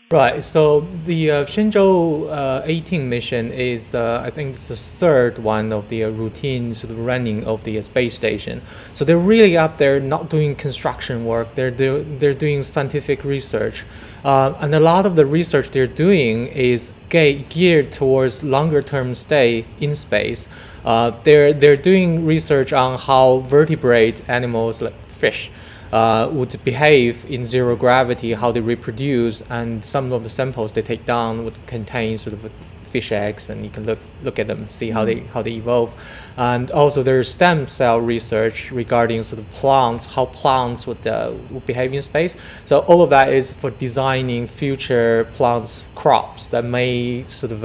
Right. So the Shenzhou 18 mission is, I think, it's the third one of the routine sort of running of the space station. So they're really up there, not doing construction work. They're doing scientific research, and a lot of the research they're doing is geared towards longer term stay in space. They're doing research on how vertebrate animals like fish would behave in zero gravity, how they reproduce, and some of the samples they take down would contain sort of fish eggs, and you can look at them, see how they evolve. And also there's stem cell research regarding sort of plants, how plants would behave in space. So all of that is for designing future plants crops that may sort of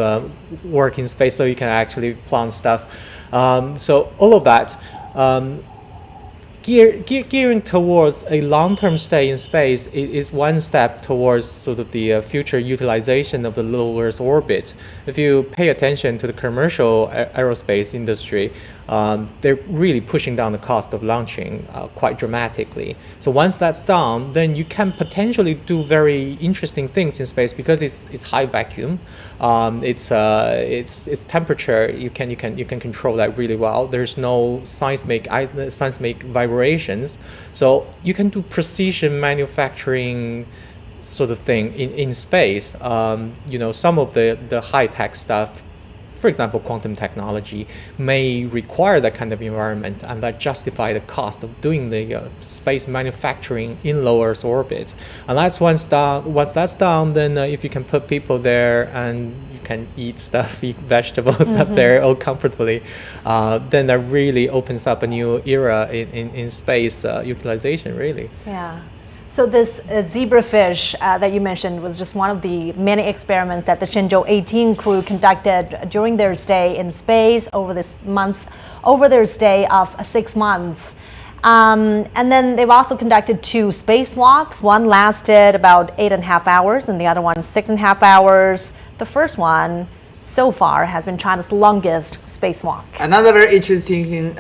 work in space, so you can actually plant stuff. So all of that. Gearing towards a long-term stay in space is one step towards sort of the future utilization of the low Earth orbit. If you pay attention to the commercial aerospace industry, they're really pushing down the cost of launching quite dramatically. So once that's done, then you can potentially do very interesting things in space because it's high vacuum, it's temperature. You can control that really well. There's no seismic vibrations, so you can do precision manufacturing sort of thing in space. Some of the high tech stuff, for example, quantum technology, may require that kind of environment, and that justify the cost of doing the space manufacturing in low Earth orbit. And that's once that's done, then if you can put people there and you can eat vegetables up there all comfortably, then that really opens up a new era in space utilization, really. Yeah. So this zebrafish that you mentioned was just one of the many experiments that the Shenzhou 18 crew conducted during their stay in space over their stay of 6 months. And then they've also conducted 2 spacewalks. One lasted about 8.5 hours and the other one 6.5 hours. The first one so far has been China's longest spacewalk. Another very interesting thing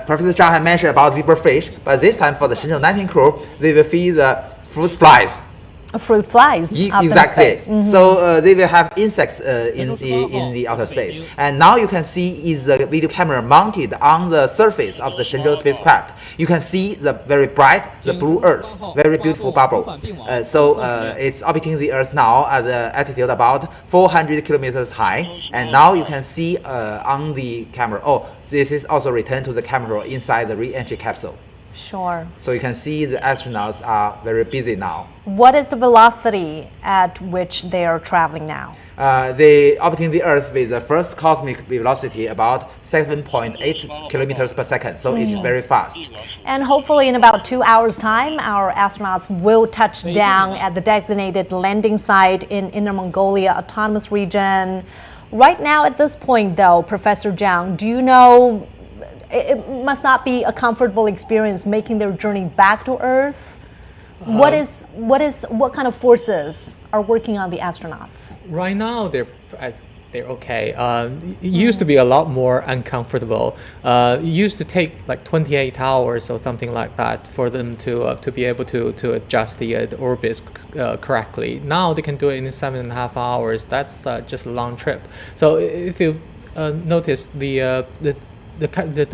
Professor Zhang had mentioned about zebrafish, but this time for the Shenzhou 19 crew, they will feed the fruit flies. Fruit flies. Exactly. So they will have insects in the outer space. And now you can see is the video camera mounted on the surface of the Shenzhou spacecraft. You can see the very bright, the blue Earth, very beautiful bubble. So it's orbiting the Earth now at the altitude about 400 kilometers high. And now you can see on the camera. Oh, this is also returned to the camera inside the re-entry capsule. Sure. So you can see the astronauts are very busy now. What is the velocity at which they are traveling now? They orbiting the Earth with the first cosmic velocity about 7.8 kilometers per second. So it is very fast. And hopefully in about 2 hours' time, our astronauts will touch down at the designated landing site in Inner Mongolia Autonomous Region. Right now at this point though, Professor Zhang, do you know, it must not be a comfortable experience making their journey back to Earth. What kind of forces are working on the astronauts? Right now, they're okay. It used to be a lot more uncomfortable. It used to take like 28 hours or something like that for them to be able to adjust the orbits correctly. Now they can do it in 7.5 hours. That's just a long trip. So if you notice the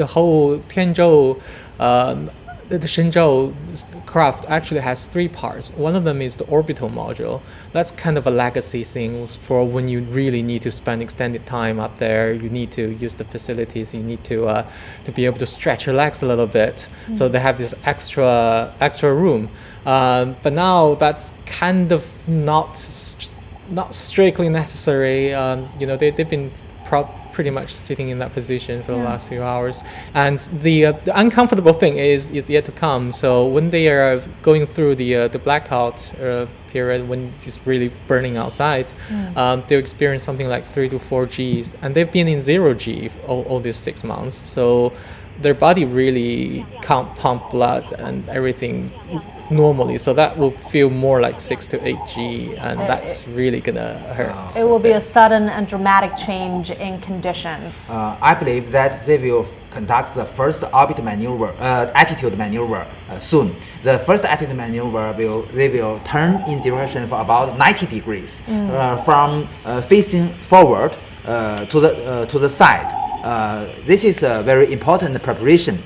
whole Tianzhou, the Shenzhou craft actually has 3 parts. One of them is the orbital module. That's kind of a legacy thing for when you really need to spend extended time up there. You need to use the facilities. You need to be able to stretch your legs a little bit. So they have this extra room. But now that's kind of not strictly necessary. They've been pretty much sitting in that position for the last few hours, and the uncomfortable thing is yet to come. So when they are going through the blackout period, when it's really burning outside, they'll experience something like 3 to 4 Gs, and they've been in 0 G all these 6 months. So their body really can't pump blood and everything normally, so that will feel more like 6 to 8 G, and that's really gonna hurt. It will be a sudden and dramatic change in conditions. I believe that they will conduct the first orbit maneuver, attitude maneuver soon. The first attitude maneuver will turn in direction for about 90 degrees from facing forward to the side. This is a very important preparation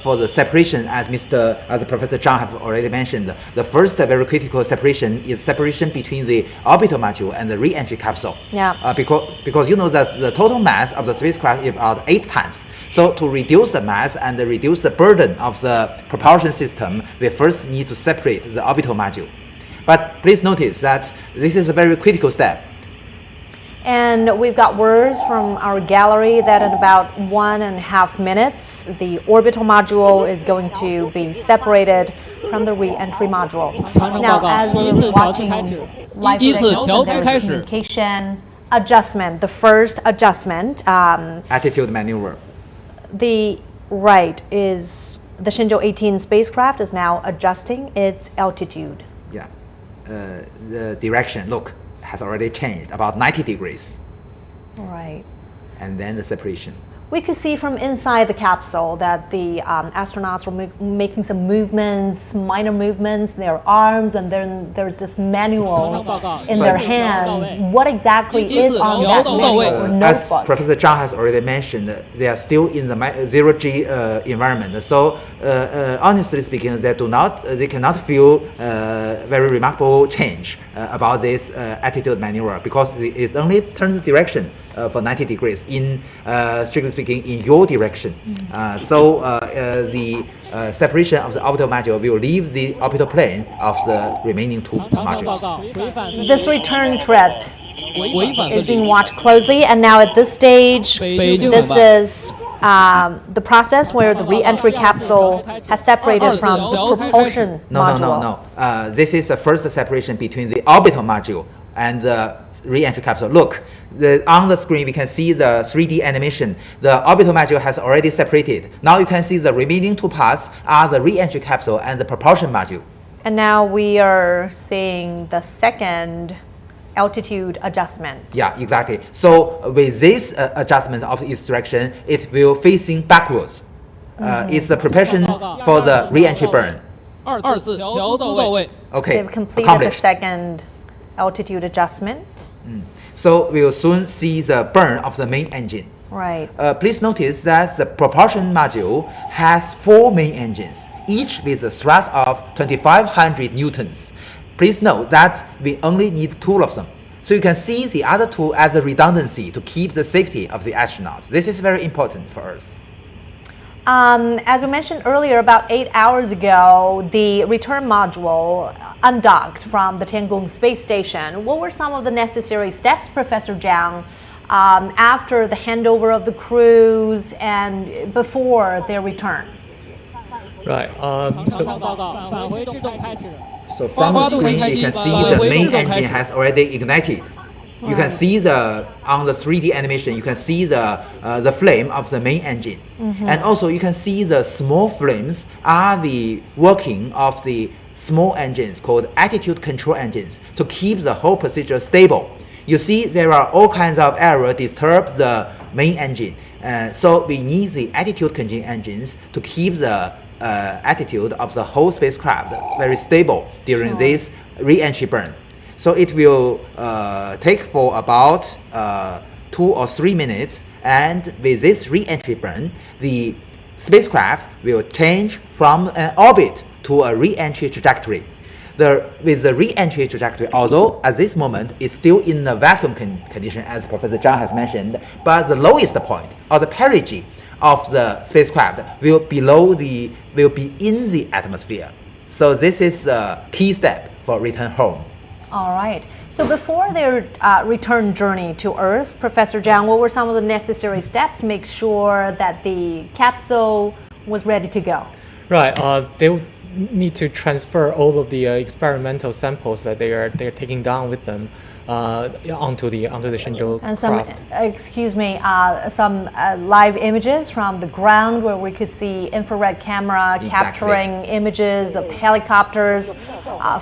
for the separation, as Professor Zhang have already mentioned. The first very critical separation is separation between the orbital module and the re-entry capsule. Yeah. Because you know that the total mass of the spacecraft is about 8 tons. So to reduce the mass and reduce the burden of the propulsion system, we first need to separate the orbital module. But please notice that this is a very critical step. And we've got words from our gallery that in about 1.5 minutes, the orbital module is going to be separated from the re-entry module. Now, as we're watching live signals, there's communication adjustment, the first adjustment. Attitude maneuver. The Shenzhou 18 spacecraft is now adjusting its altitude. Yeah, the direction, look, has already changed about 90 degrees. Right. And then the separation. We could see from inside the capsule that the astronauts were making some movements, minor movements, their arms, and then there's this manual in their hands. What exactly is on that manual or notebook? As Professor Zhang has already mentioned, they are still in the zero-G environment. So honestly speaking, they cannot feel very remarkable change about this attitude maneuver, because it only turns direction for 90 degrees in, strictly speaking, in your direction. So the separation of the orbital module will leave the orbital plane of the remaining 2 modules. This return trip is being watched closely, and now at this stage, this is the process where the re-entry capsule has separated from the propulsion module. No. This is the first separation between the orbital module and the re-entry capsule. Look, on the screen we can see the 3D animation. The orbital module has already separated. Now you can see the remaining 2 parts are the re-entry capsule and the propulsion module. And now we are seeing the second altitude adjustment. Yeah, exactly. So with this adjustment of its direction, it will facing backwards. It's the preparation for the re-entry burn. Okay, They've completed accomplished. the second altitude adjustment. So we will soon see the burn of the main engine. Right. Please notice that the propulsion module has 4 main engines, each with a thrust of 2,500 newtons. Please note that we only need 2 of them. So you can see the other 2 as a redundancy to keep the safety of the astronauts. This is very important for us. As we mentioned earlier, about 8 hours ago, the return module undocked from the Tiangong space station. What were some of the necessary steps, Professor Zhang, after the handover of the crews and before their return? Right. So from the screen, you can see the main engine has already ignited. You can see on the 3D animation, you can see the flame of the main engine. And also you can see the small flames are the working of the small engines called attitude control engines to keep the whole procedure stable. You see there are all kinds of errors disturb the main engine. So we need the attitude control engines to keep the attitude of the whole spacecraft very stable during this re-entry burn. So it will take for about 2 or 3 minutes, and with this re-entry burn, the spacecraft will change from an orbit to a re-entry trajectory. With the re-entry trajectory, although at this moment it's still in a vacuum condition, as Professor Zhang has mentioned, but the lowest point or the perigee of the spacecraft will be in the atmosphere. So this is a key step for return home. All right. So before their return journey to Earth, Professor Zhang, what were some of the necessary steps to make sure that the capsule was ready to go? Right. They would need to transfer all of the experimental samples that they're taking down with them onto the Shenzhou And some, craft. some live images from the ground where we could see infrared camera capturing images of helicopters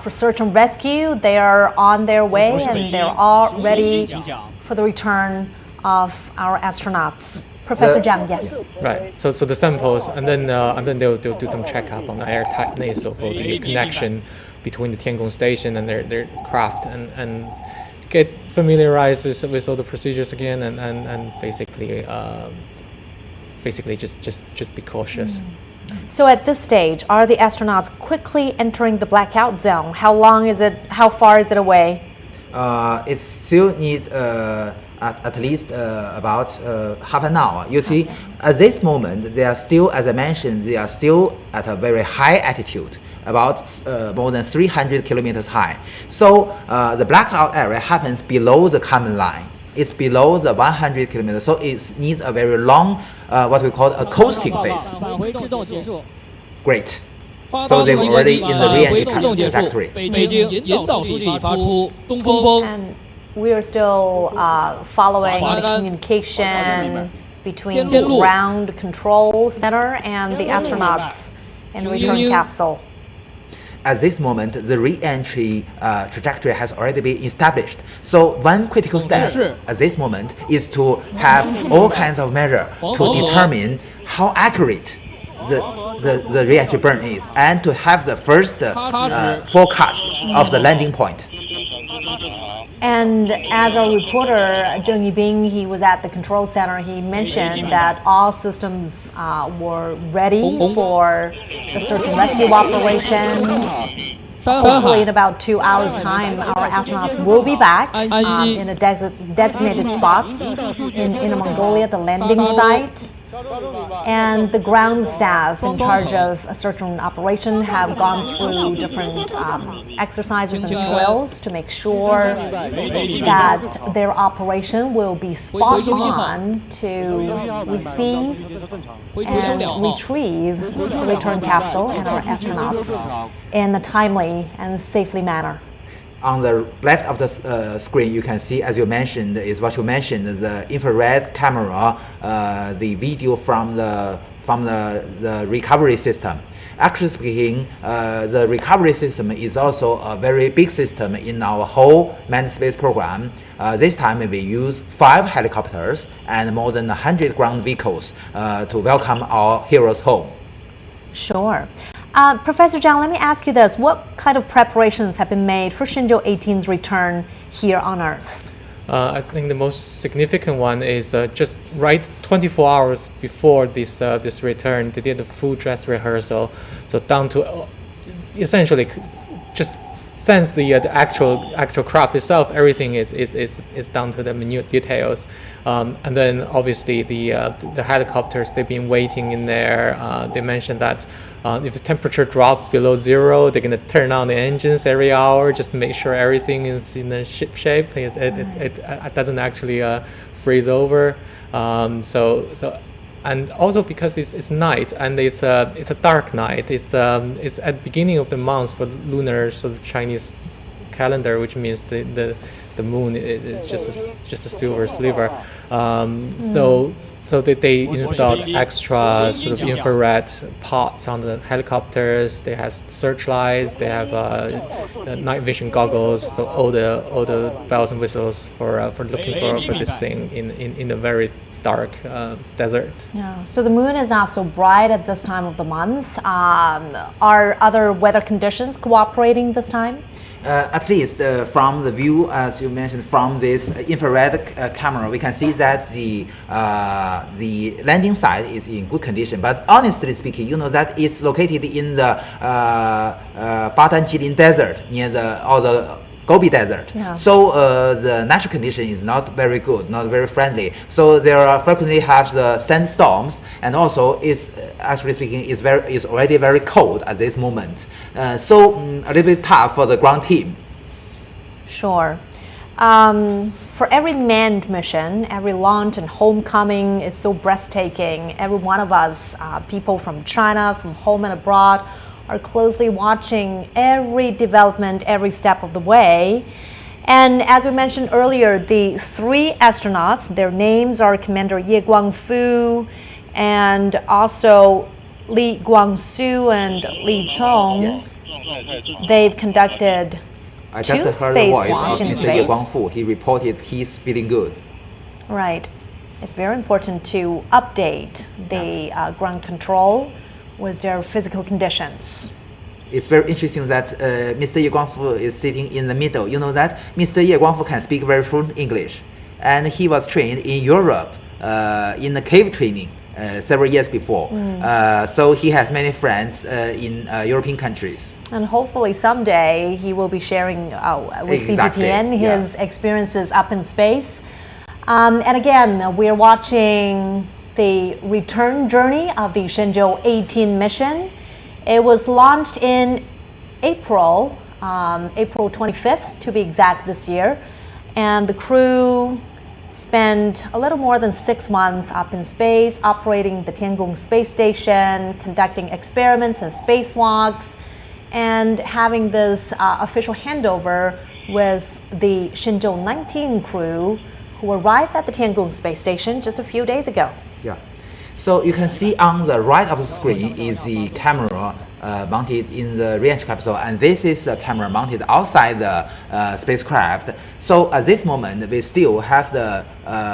for search and rescue. They are on their way and they're all ready for the return of our astronauts. Professor Zhang, yes. Right. So the samples, and then they'll do some checkup on the air tightness of the connection between the Tiangong station and their craft, and get familiarized with all the procedures again, and basically just be cautious. So at this stage, are the astronauts quickly entering the blackout zone? How far is it away? It still needs at least about half an hour. You see, at this moment, they are still, as I mentioned, they are still at a very high altitude, about more than 300 kilometers high. So the blackout area happens below the common line. It's below the 100 kilometers, so it needs a very long, what we call a coasting phase. Great. So they're already in the re-entry trajectory. And we are still following the communication between the ground control center and the astronauts in the return capsule. At this moment, the re-entry trajectory has already been established. So one critical step at this moment is to have all kinds of measures to determine how accurate the re-entry burn is, and to have the first forecast of the landing point. And as our reporter, Zheng Yibing, he was at the control center, he mentioned that all systems were ready for the search and rescue operation. Hopefully in about 2 hours' time, our astronauts will be back in a designated spots in Inner Mongolia, the landing site. And the ground staff in charge of a search and operation have gone through different exercises and drills to make sure that their operation will be spot on to receive and retrieve the return capsule and our astronauts in a timely and safely manner. On the left of the screen, you can see, as you mentioned, is what you mentioned, the infrared camera, the video from the recovery system. Actually speaking, the recovery system is also a very big system in our whole manned space program. This time we use 5 helicopters and more than 100 ground vehicles to welcome our heroes home. Sure. Professor Zhang, let me ask you this. What kind of preparations have been made for Shenzhou 18's return here on Earth? I think the most significant one is just right 24 hours before this return, they did a full dress rehearsal. So down to essentially just since the actual craft itself, everything is down to the minute details, and then obviously the helicopters, they've been waiting in there. They mentioned that if the temperature drops below 0, they're gonna turn on the engines every hour just to make sure everything is in a ship shape. It doesn't actually freeze over. And also because it's night and it's a dark night. It's at the beginning of the month for the lunar sort of Chinese calendar, which means the moon is just a silver sliver. So they installed extra sort of infrared pods on the helicopters. They have searchlights. They have night vision goggles. So all the bells and whistles for looking for this thing in a very dark desert. Yeah. So the moon is not so bright at this time of the month. Are other weather conditions cooperating this time? At least from the view, as you mentioned, from this infrared camera, we can see that the landing site is in good condition. But honestly speaking, you know that it's located in the Badan Jilin Desert near all the Gobi Desert. Yeah. So the natural condition is not very good, not very friendly. So there are frequently have the sandstorms, and also is actually speaking is already very cold at this moment. So a little bit tough for the ground team. Sure. For every manned mission, every launch and homecoming is so breathtaking. Every one of us, people from China, from home and abroad, are closely watching every development, every step of the way. And as we mentioned earlier, the 3 astronauts, their names are Commander Li Guangfu and also Li Guangsu and Li Cong. Yes. They've conducted I just heard the voice of Mr. Li Guangfu. He reported he's feeling good. Right. it's very important to update the ground control with their physical conditions. It's very interesting that Mr. Ye Guangfu is sitting in the middle. You know that Mr. Ye Guangfu can speak very fluent English, and he was trained in Europe in the cave training several years before. So he has many friends in European countries. And hopefully someday he will be sharing with Exactly, CGTN his yeah. experiences up in space. And again, we're watching the return journey of the Shenzhou 18 mission. It was launched in April 25th to be exact this year. And the crew spent a little more than 6 months up in space, operating the Tiangong space station, conducting experiments and spacewalks, and having this official handover with the Shenzhou 19 crew who arrived at the Tiangong space station just a few days ago. Yeah. So you can see on the right of the screen is the camera mounted in the re-entry capsule, and this is a camera mounted outside the spacecraft. So at this moment, we still have the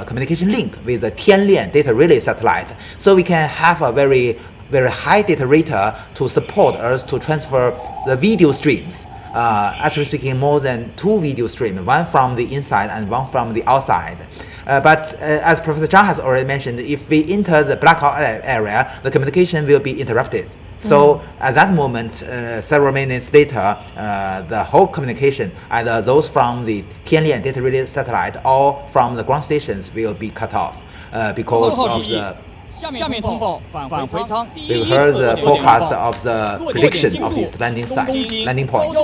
communication link with the Tianlian data relay satellite. So we can have a very high data rate to support us to transfer the video streams. Actually speaking, more than 2 video streams, one from the inside and one from the outside. But as Professor Zhang has already mentioned, if we enter the blackout area, the communication will be interrupted. So at that moment, several minutes later, the whole communication, either those from the Tianlian data relay satellite or from the ground stations, will be cut off because of the. We've heard the forecast of the prediction of this landing site, landing point.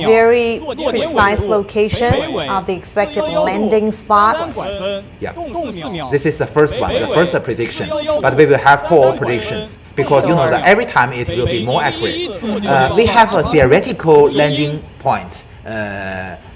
Very precise location of the expected landing spot. Yeah, this is the first one, the first prediction. But we will have 4 predictions because you know that every time it will be more accurate. We have a theoretical landing point.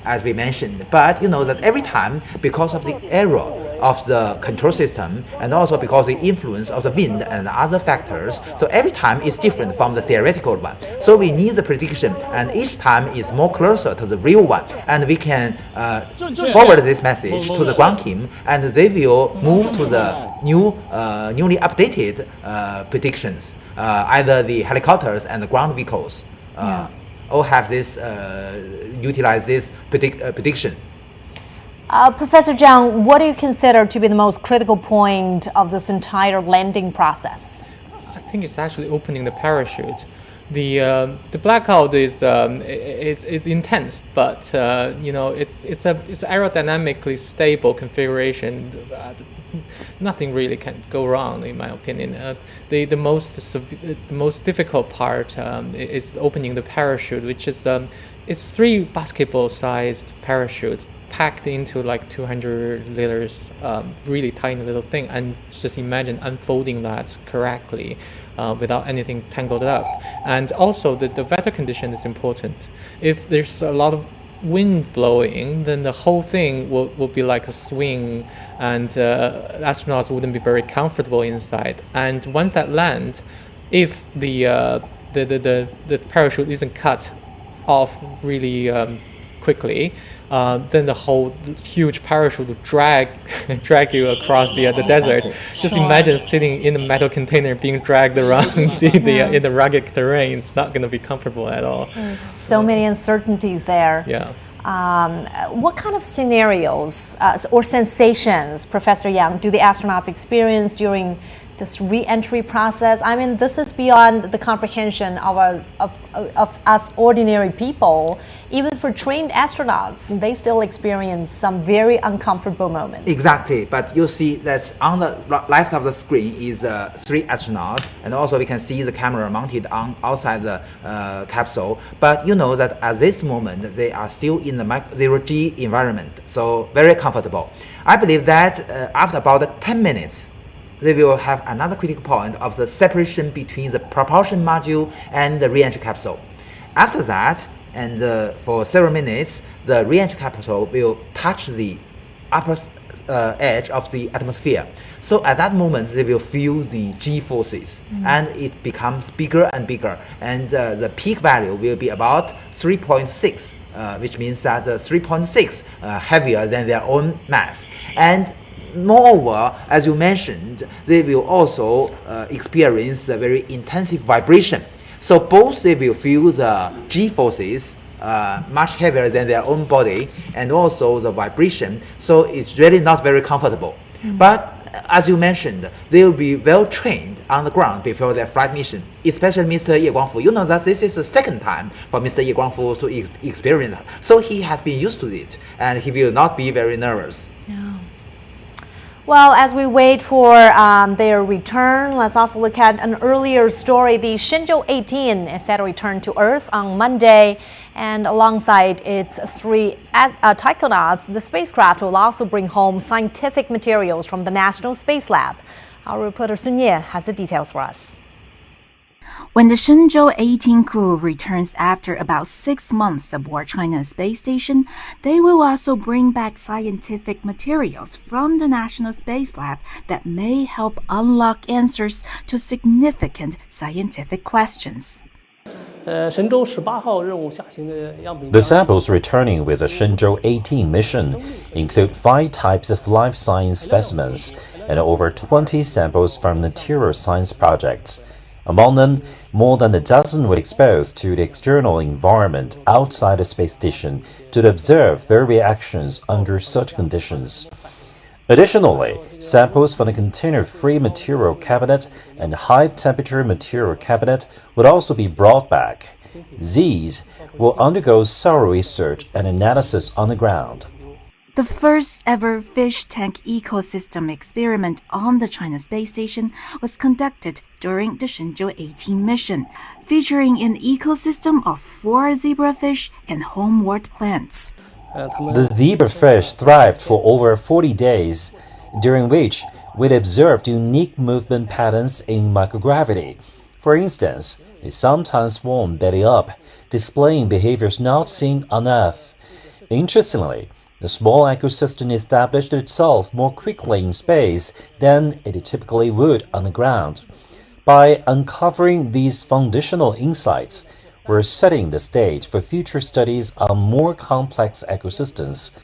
As we mentioned, but you know that every time, because of the error of the control system and also because of the influence of the wind and other factors, so every time is different from the theoretical one. So we need the prediction, and each time is more closer to the real one, and we can forward this message to the ground team, and they will move to the newly updated predictions, either the helicopters and the ground vehicles. All have this utilize this prediction. Professor Zhang, what do you consider to be the most critical point of this entire landing process? I think it's actually opening the parachute. The blackout is intense, but you know it's aerodynamically stable configuration. Nothing really can go wrong, in my opinion. The most difficult part is opening the parachute, which is it's 3 basketball-sized parachutes packed into like 200 liters, really tiny little thing, and just imagine unfolding that correctly without anything tangled up. And also the weather condition is important. If there's a lot of wind blowing, then the whole thing will be like a swing, and astronauts wouldn't be very comfortable inside. And once that land, if the parachute isn't cut off really quickly, then the whole huge parachute will drag you across the desert. Just imagine sitting in a metal container being dragged around in the rugged terrain. It's not going to be comfortable at all. There's so many uncertainties there. Yeah. What kind of scenarios or sensations, Professor Yang, do the astronauts experience during this re-entry process? I mean, this is beyond the comprehension of us ordinary people. Even for trained astronauts, they still experience some very uncomfortable moments. Exactly, but you see that on the left of the screen is 3 astronauts, and also we can see the camera mounted on outside the capsule. But you know that at this moment they are still in the 0G environment, so very comfortable. I believe that after about 10 minutes, they will have another critical point of the separation between the propulsion module and the re-entry capsule. After that, and for several minutes, the re-entry capsule will touch the upper edge of the atmosphere. So at that moment, they will feel the G forces, and it becomes bigger and bigger, and the peak value will be about 3.6, which means that 3.6 heavier than their own mass. And moreover, as you mentioned, they will also experience a very intensive vibration. So both they will feel the G forces much heavier than their own body, and also the vibration. So it's really not very comfortable. But as you mentioned, they will be well trained on the ground before their flight mission, especially Mr. Ye Guangfu. You know that this is the second time for Mr. Ye Guangfu to experience that. So he has been used to it, and he will not be very nervous. Yeah. Well, as we wait for their return, let's also look at an earlier story. The Shenzhou 18 is set to return to Earth on Monday, and alongside its 3 taikonauts, the spacecraft will also bring home scientific materials from the National Space Lab. Our reporter Sun Ye has the details for us. When the Shenzhou 18 crew returns after about 6 months aboard China's space station, they will also bring back scientific materials from the National Space Lab that may help unlock answers to significant scientific questions. The samples returning with the Shenzhou 18 mission include 5 types of life science specimens and over 20 samples from material science projects. Among them, more than a dozen were exposed to the external environment outside the space station to observe their reactions under such conditions. Additionally, samples from the container-free material cabinet and high-temperature material cabinet would also be brought back. These will undergo thorough research and analysis on the ground. The first ever fish tank ecosystem experiment on the China space station was conducted during the Shenzhou 18 mission, featuring an ecosystem of 4 zebrafish and homeward plants. The zebrafish thrived for over 40 days, during which we observed unique movement patterns in microgravity. For instance, they sometimes swarm belly up, displaying behaviors not seen on Earth. Interestingly, the small ecosystem established itself more quickly in space than it typically would on the ground. By uncovering these foundational insights, we're setting the stage for future studies on more complex ecosystems.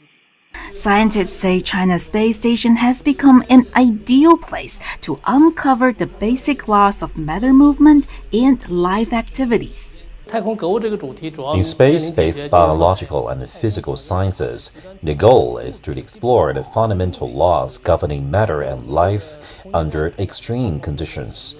Scientists say China's space station has become an ideal place to uncover the basic laws of matter movement and life activities. In space-based biological and physical sciences, the goal is to explore the fundamental laws governing matter and life under extreme conditions.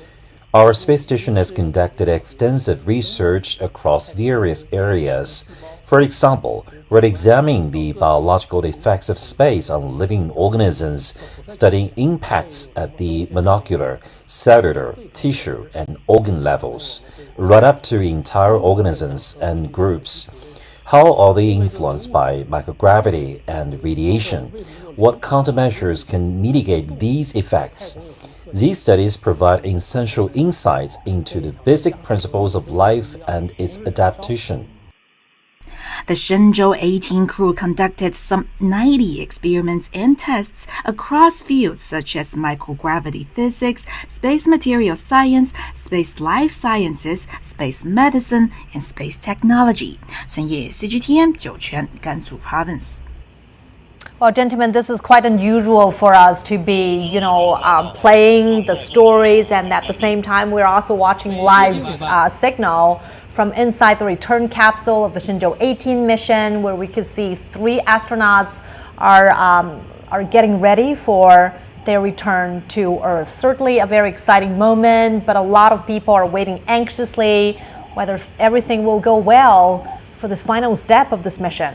Our space station has conducted extensive research across various areas. For example, we're examining the biological effects of space on living organisms, studying impacts at the molecular, cellular, tissue, and organ levels, right up to entire organisms and groups. How are they influenced by microgravity and radiation? What countermeasures can mitigate these effects? These studies provide essential insights into the basic principles of life and its adaptation. The Shenzhou 18 crew conducted some 90 experiments and tests across fields such as microgravity physics, space material science, space life sciences, space medicine, and space technology. 孙烨 CGTN 酒泉 Gansu Province. Well, gentlemen, this is quite unusual for us to be, playing the stories, and at the same time, we're also watching live signal from inside the return capsule of the Shenzhou 18 mission, where we could see 3 astronauts are getting ready for their return to Earth. Certainly a very exciting moment, but a lot of people are waiting anxiously whether everything will go well for this final step of this mission.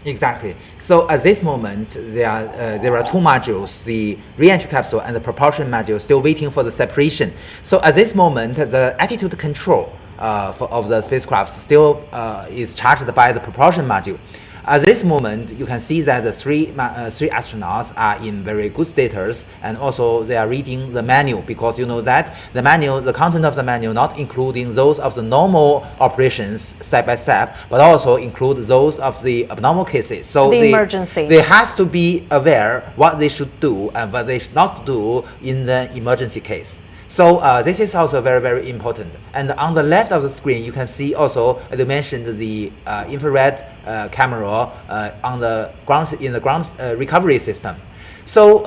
Exactly. So at this moment, there are 2 modules, the re-entry capsule and the propulsion module, still waiting for the separation. So at this moment, the attitude control of the spacecraft still is charged by the propulsion module. At this moment, you can see that the three astronauts are in very good status, and also they are reading the manual, because you know that the manual, the content of the manual, not including those of the normal operations step by step, but also include those of the abnormal cases. So the emergency. They have to be aware what they should do and what they should not do in the emergency case. So this is also very, very important. And on the left of the screen, you can see also, as you mentioned, the infrared camera on the ground, in the ground recovery system. So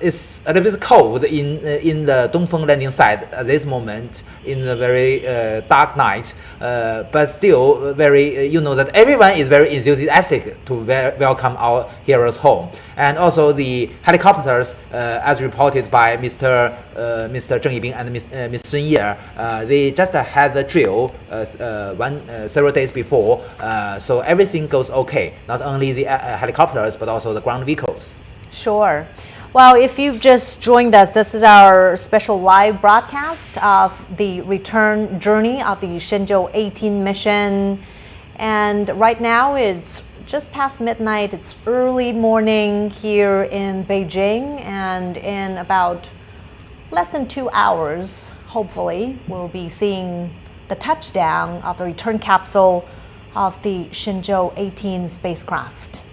it's a little bit cold in the Dongfeng landing site at this moment in the very dark night, but still very, you know that everyone is very enthusiastic to welcome our heroes home. And also the helicopters, as reported by Mr. Zheng Yibing and Ms. Sun Ye, they just had the drill several days before, so everything goes okay. Not only the helicopters, but also the ground vehicles. Sure. Well, if you've just joined us, this is our special live broadcast of the return journey of the Shenzhou 18 mission. And right now it's just past midnight. It's early morning here in Beijing, and in about less than 2 hours, hopefully, we'll be seeing the touchdown of the return capsule of the Shenzhou 18 spacecraft.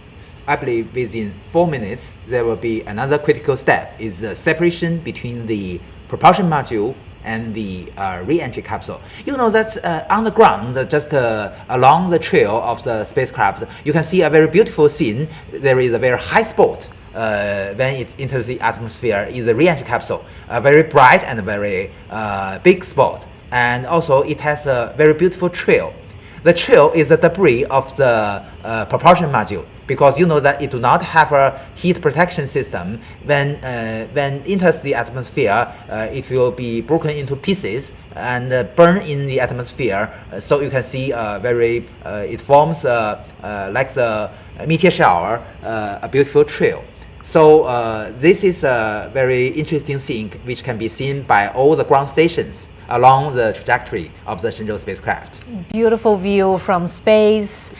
I believe within 4 minutes, there will be another critical step, is the separation between the propulsion module and the re-entry capsule. You know that on the ground, just along the trail of the spacecraft, you can see a very beautiful scene. There is a very high spot when it enters the atmosphere is the re-entry capsule, a very bright and very big spot. And also it has a very beautiful trail. The trail is the debris of the propulsion module, because you know that it do not have a heat protection system. When enters the atmosphere, it will be broken into pieces and burn in the atmosphere. So you can see it forms like the meteor shower, a beautiful trail. So this is a very interesting thing which can be seen by all the ground stations along the trajectory of the Shenzhou spacecraft. Beautiful view from space.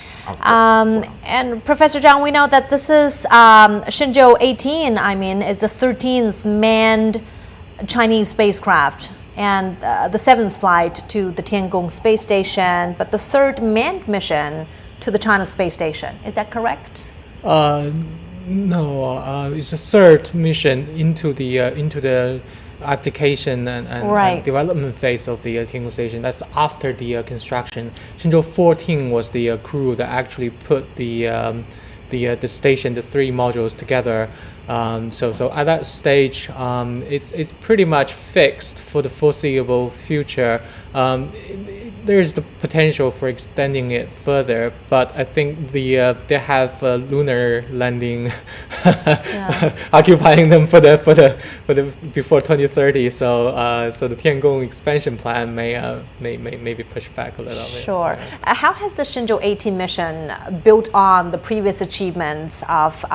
And Professor Zhang, we know that this is Shenzhou 18, is the 13th manned Chinese spacecraft, and the 7th flight to the Tiangong space station, but the 3rd manned mission to the China space station. Is that correct? No, it's the 3rd mission into the application and development phase of the Tiangong station. That's after the construction. Shenzhou 14 was the crew that actually put the station, the 3 modules together. So at that stage, it's pretty much fixed for the foreseeable future. There is the potential for extending it further, but I think they have a lunar landing occupying them for the before 2030. So the Tiangong expansion plan may be pushed back a little bit. Sure. How has the Shenzhou 18 mission built on the previous achievements of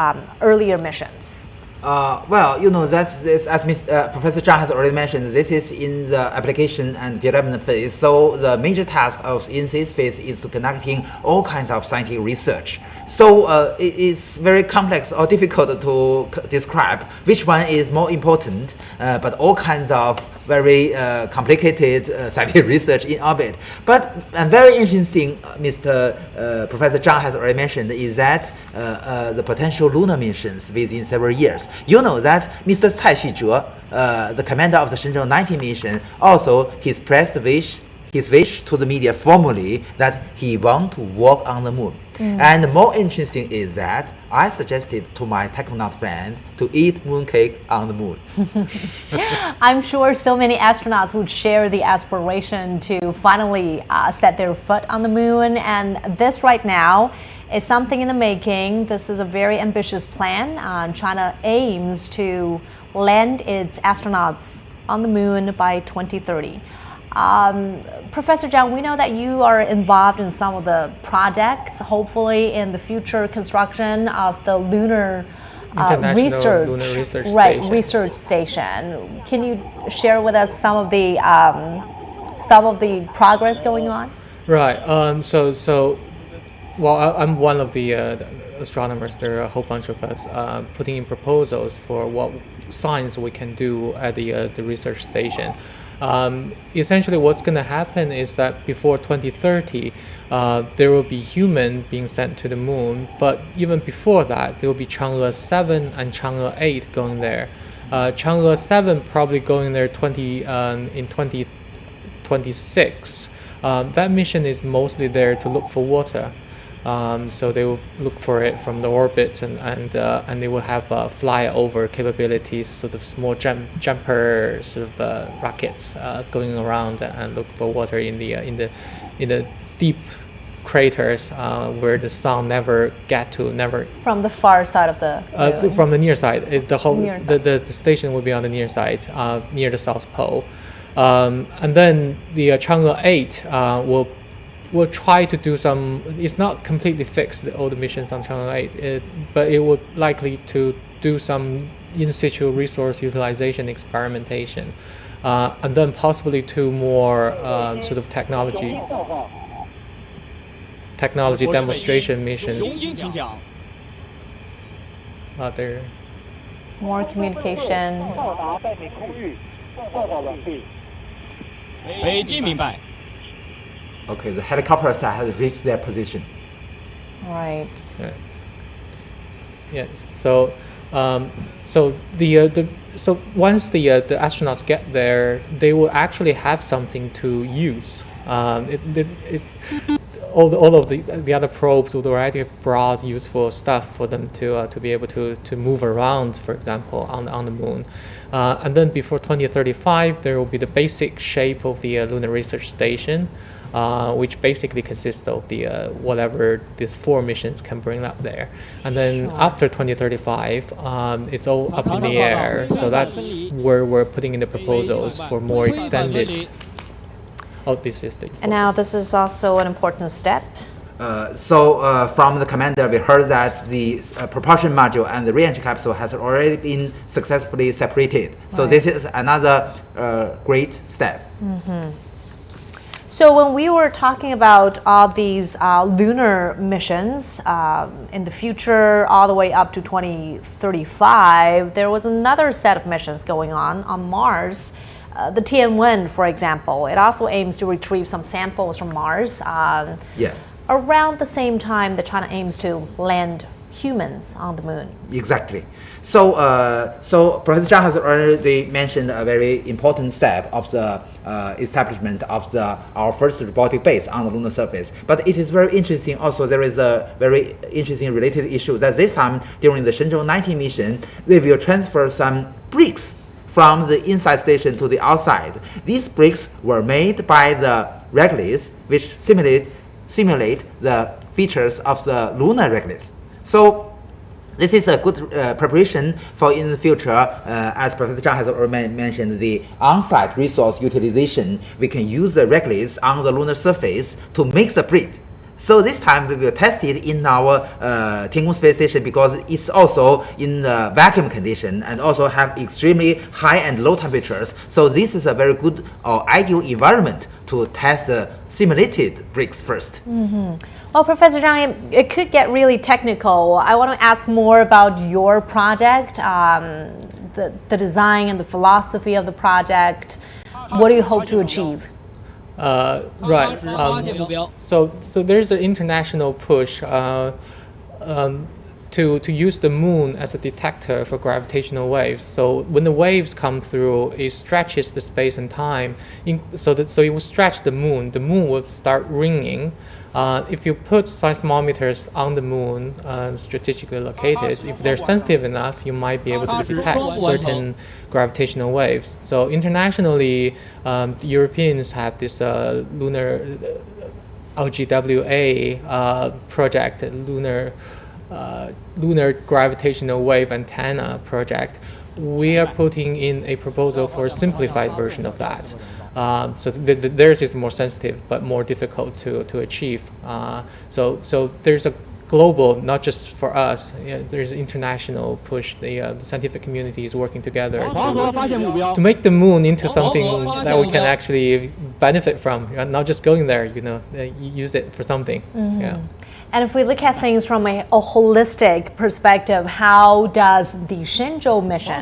earlier missions? Well, you know that this, as Professor Zhang has already mentioned, this is in the application and development phase. So the major task in this phase is conducting all kinds of scientific research. So it is very complex or difficult to describe which one is more important, but all kinds of very complicated scientific research in orbit. But very interesting, Professor Zhang has already mentioned, is that the potential lunar missions within several years. You know that Mr. Cai Xizhe, the commander of the Shenzhou 19 mission, also expressed his wish to the media formally that he want to walk on the moon. And more interesting is that I suggested to my technonaut friend to eat mooncake on the moon. I'm sure so many astronauts would share the aspiration to finally set their foot on the moon, and this right now is something in the making. This is a very ambitious plan. China aims to land its astronauts on the moon by 2030. Professor Zhang, we know that you are involved in some of the projects, hopefully in the future construction of the lunar research station. Can you share with us some of the progress going on? Right. So well, I'm one of the astronomers. There are a whole bunch of us putting in proposals for what science we can do at the research station. Essentially, what's going to happen is that before 2030, there will be human being sent to the moon. But even before that, there will be Chang'e 7 and Chang'e 8 going there. Chang'e 7 probably going there in 2026. That mission is mostly there to look for water. So they will look for it from the orbit, and they will have flyover capabilities, sort of small jumper sort of rockets going around and look for water in the deep craters where the sun never get to, never From the far side of the from the near side. The whole Near side. the station will be on the near side, near the South Pole, and then the Chang'e 8 will try to do some. It's not completely fixed, all the missions on Chang'e 8, but it would likely to do some in situ resource utilization experimentation, and then possibly two more sort of technology demonstration missions. There. more communication. 北京明白。 Okay, the helicopters has reached their position. Right. Right. Yes. So, so once the astronauts get there, they will actually have something to use. All of the other probes would already have brought useful stuff for them to be able to move around, for example, on the moon. And then before 2035, there will be the basic shape of the Lunar Research Station, which basically consists of the whatever these 4 missions can bring up there. And then after 2035, it's all up in the air. So that's where we're putting in the proposals for more extended. Oh, this is the. And now this is also an important step. So from the commander, we heard that the propulsion module and the re-entry capsule has already been successfully separated. So Right. this is another great step. So when we were talking about all these lunar missions in the future, all the way up to 2035, there was another set of missions going on Mars. The Tianwen, for example, it also aims to retrieve some samples from Mars. Yes. Around the same time that China aims to land humans on the moon. Exactly. So, so Professor Zhang has already mentioned a very important step of the establishment of our first robotic base on the lunar surface. But it is very interesting. Also, there is a very interesting related issue that this time during the Shenzhou 19 mission, they will transfer some bricks from the inside station to the outside. These bricks were made by the regolith, which simulate the features of the lunar regolith. So this is a good preparation for in the future, as Professor Zhang has already mentioned, the on-site resource utilization. We can use the regolith on the lunar surface to make the brick. So this time we will test it in our Tiangong space station because it's also in the vacuum condition and also have extremely high and low temperatures. So this is a very good or ideal environment to test the simulated bricks first. Well, Professor Zhang, it could get really technical. I want to ask more about your project, the design and the philosophy of the project. What do you hope to achieve? Right. So there's an international push to use the moon as a detector for gravitational waves. So when the waves come through, it stretches the space and time. So it will stretch the moon. The moon will start ringing. If you put seismometers on the moon, strategically located, if they're sensitive enough, you might be able to detect certain gravitational waves. So internationally, the Europeans have this lunar LGWA project, lunar gravitational wave antenna project. We are putting in a proposal for a simplified version of that. So theirs is more sensitive but more difficult to achieve. So there's a global, not just for us, there's an international push. The scientific community is working together to make the moon into something that we can actually benefit from. You're not just going there, you know, you use it for something. Yeah. And if we look at things from a holistic perspective, how does the Shenzhou mission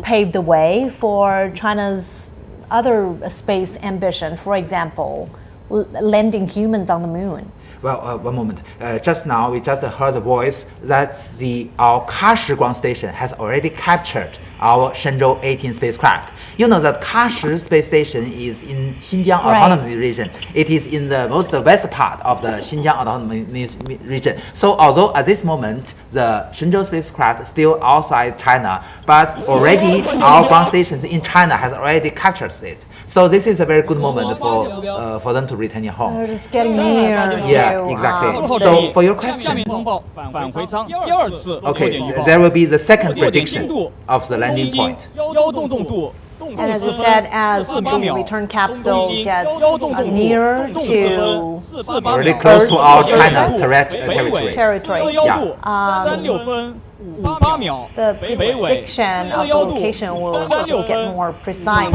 pave the way for China's other space ambition? For example, landing humans on the moon. Well, one moment. Just now, we just heard the voice that our Kashi ground station has already captured our Shenzhou 18 spacecraft. You know that Kashi space station is in Xinjiang Autonomous Region. It is in the most west part of the Xinjiang Autonomous Region. So although at this moment, the Shenzhou spacecraft is still outside China, but already our ground stations in China has already captured it. So this is a very good moment for them to return home. They're just getting near. Yeah, exactly. So for your question, okay, there will be the second prediction of the landing point. And as you said, as the return capsule gets nearer to Very close to our China's territory. Yeah. The prediction of the location will just get more precise.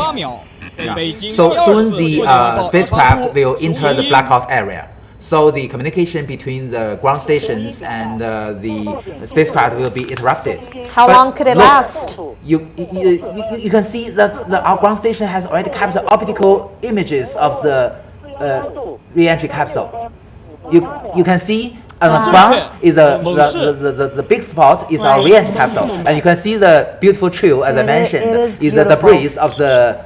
Yeah. So soon the spacecraft will enter the blackout area. So the communication between the ground stations and the spacecraft will be interrupted. How long could it last? You can see that our ground station has already captured optical images of the re-entry capsule. You can see on the front is the big spot is our re-entry capsule, and you can see the beautiful trail, as I mentioned, is the debris of the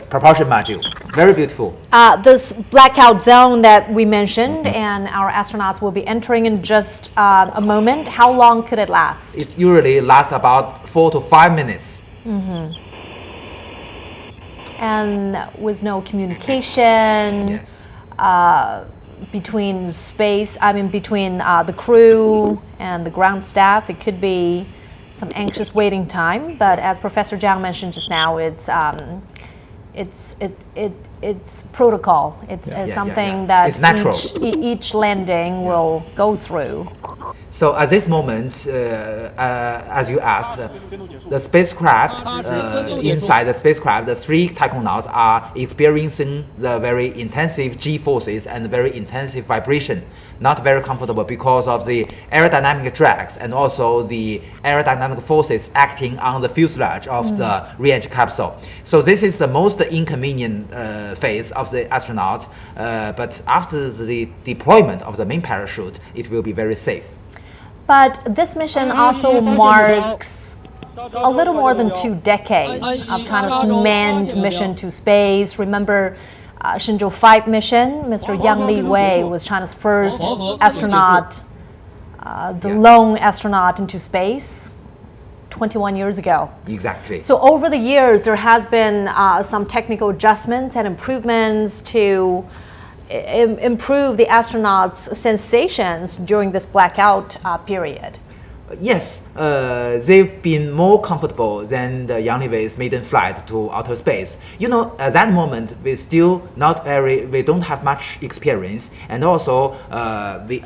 propulsion module. Very beautiful. This blackout zone that we mentioned, and our astronauts will be entering in just a moment. How long could it last? It usually lasts about 4 to 5 minutes. And with no communication. Yes. Between the crew and the ground staff, it could be some anxious waiting time. But as Professor Zhang mentioned just now, it's protocol. It's something that it's natural. Each landing will go through. So at this moment, as you asked, the spacecraft, inside the spacecraft, the 3 tachonauts are experiencing the very intensive G-forces and very intensive vibration. Not very comfortable because of the aerodynamic drags and also the aerodynamic forces acting on the fuselage of the re-entry capsule. So this is the most inconvenient phase of the astronauts, but after the deployment of the main parachute, it will be very safe. But this mission also marks a little more than 2 decades of China's manned mission to space. Remember, Shenzhou 5 mission, Mr. Yang Liwei was China's first astronaut, the lone astronaut into space 21 years ago. Exactly. So over the years, there has been some technical adjustments and improvements to improve the astronauts' sensations during this blackout period. Yes, they've been more comfortable than the Yang Liwei's maiden flight to outer space. You know, at that moment, we don't have much experience, and also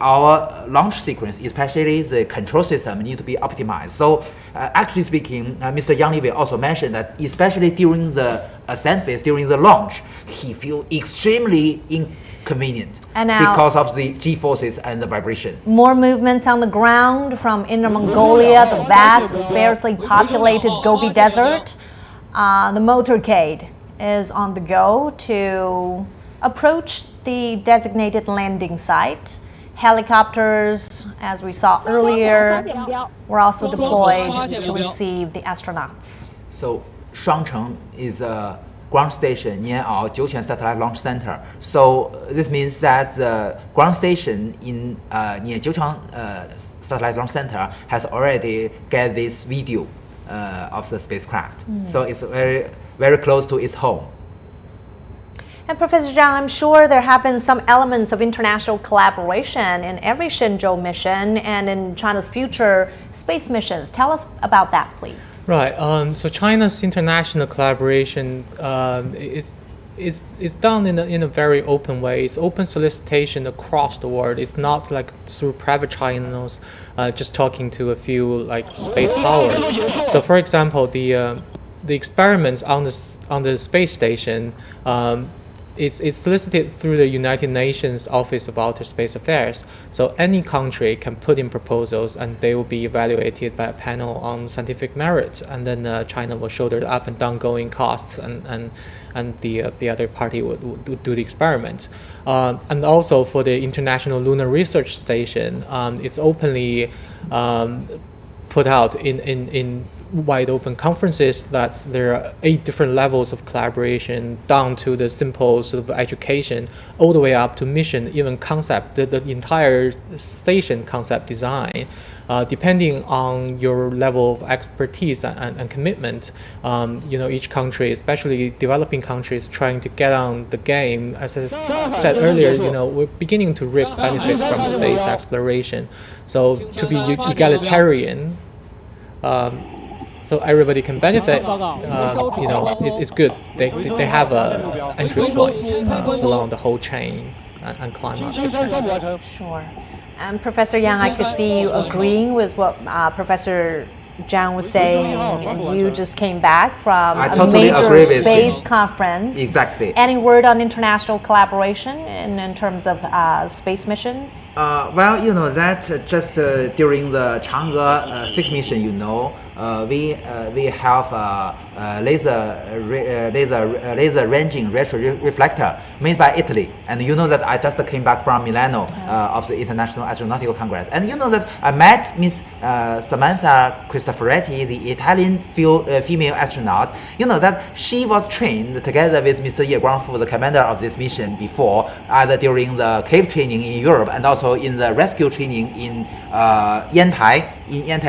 our launch sequence, especially the control system, need to be optimized. So, actually speaking, Mr. Yang Liwei also mentioned that, especially during the ascent phase, during the launch, he feels extremely inconvenient because of the G-forces and the vibration. More movements on the ground from Inner Mongolia, the vast, sparsely populated Gobi Desert. The motorcade is on the go to approach the designated landing site. Helicopters, as we saw earlier, were also deployed to receive the astronauts. So, Shangcheng is a ground station near our Jiuquan Satellite Launch Center. So this means that the ground station in near Jiuquan Satellite Launch Center has already get this video of the spacecraft. So it's very, very close to its home. And Professor Zhang, I'm sure there have been some elements of international collaboration in every Shenzhou mission and in China's future space missions. Tell us about that, please. Right. So China's international collaboration is done in a very open way. It's open solicitation across the world. It's not like through private channels, just talking to a few like space powers. So, for example, the experiments on the space station. it's solicited through the United Nations Office of Outer Space Affairs. So any country can put in proposals, and they will be evaluated by a panel on scientific merit. And then China will shoulder the up and down going costs, and the other party would do the experiment. And also for the International Lunar Research Station, it's openly put out in wide open conferences that there are 8 different levels of collaboration, down to the simple sort of education, all the way up to mission, even concept, the entire station concept design. Depending on your level of expertise and commitment, each country, especially developing countries, trying to get on the game. As I said earlier, we're beginning to reap benefits from space exploration. So to be egalitarian, so everybody can benefit, it's good. They have a entry point along the whole chain and climb up. Sure. And Professor Yang, I could see you agreeing with what Professor Zhang was saying, and you just came back from a major space conference. Exactly. Any word on international collaboration in terms of space missions? Well, you know that just during the Chang'e 6 mission, we have laser ranging reflector made by Italy, and you know that I just came back from Milano of the International Astronautical Congress, and you know that I met Miss Samantha Cristoforetti, the Italian female astronaut. You know that she was trained together with Mr. Li Guangfu, the commander of this mission, before, either during the cave training in Europe and also in the rescue training in Yantai, in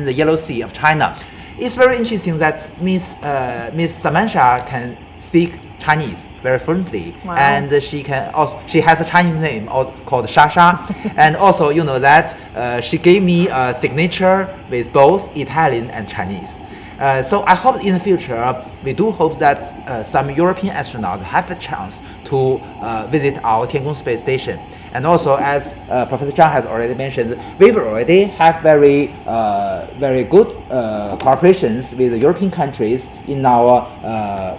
the Yellow Sea of China. It's very interesting that Miss Samantha can speak Chinese very fluently, and she has a Chinese name called Shasha, and also that she gave me a signature with both Italian and Chinese. So I hope in the future, we do hope that some European astronauts have the chance to visit our Tiangong space station. And also, as Professor Zhang has already mentioned, we already have very good cooperations with the European countries in our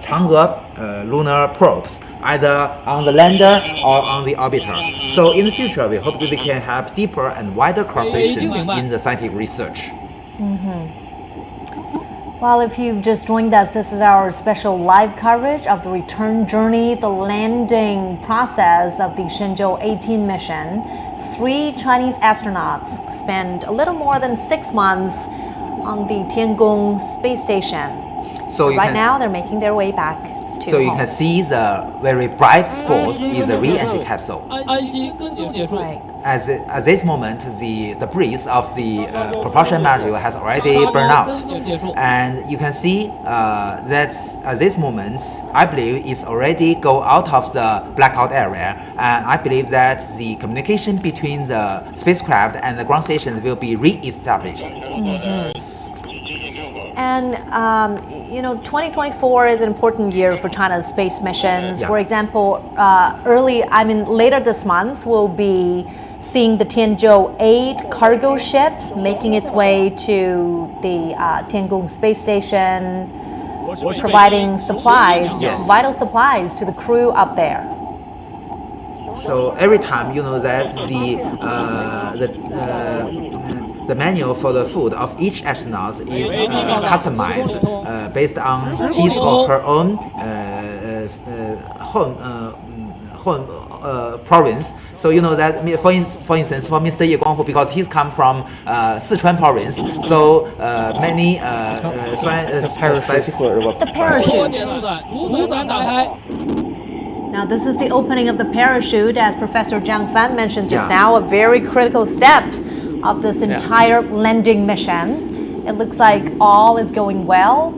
Chang'e lunar probes, either on the lander or on the orbiter. So in the future, we hope that we can have deeper and wider cooperation in the scientific research. Well, if you've just joined us, this is our special live coverage of the return journey, the landing process of the Shenzhou 18 mission. 3 Chinese astronauts spent a little more than 6 months on the Tiangong space station. So right now, they're making their way back to home. You can see the very bright spot in the re-entry capsule. Right. At this moment, the debris of the propulsion module has already burned out. And you can see that at this moment, I believe it's already go out of the blackout area. And I believe that the communication between the spacecraft and the ground station will be re-established. And 2024 is an important year for China's space missions. For example, later this month, we'll be seeing the Tianzhou 8 cargo ship making its way to the Tiangong space station, providing supplies, vital supplies to the crew up there. So every time that the manual for the food of each astronaut is customized based on his or her own home province. So that, for instance, for Mr. Li Guangfu, because he's come from Sichuan province, so many the parachute. Now, this is the opening of the parachute, as Professor Zhang Fan mentioned just now, a very critical step of this entire landing mission. It looks like all is going well.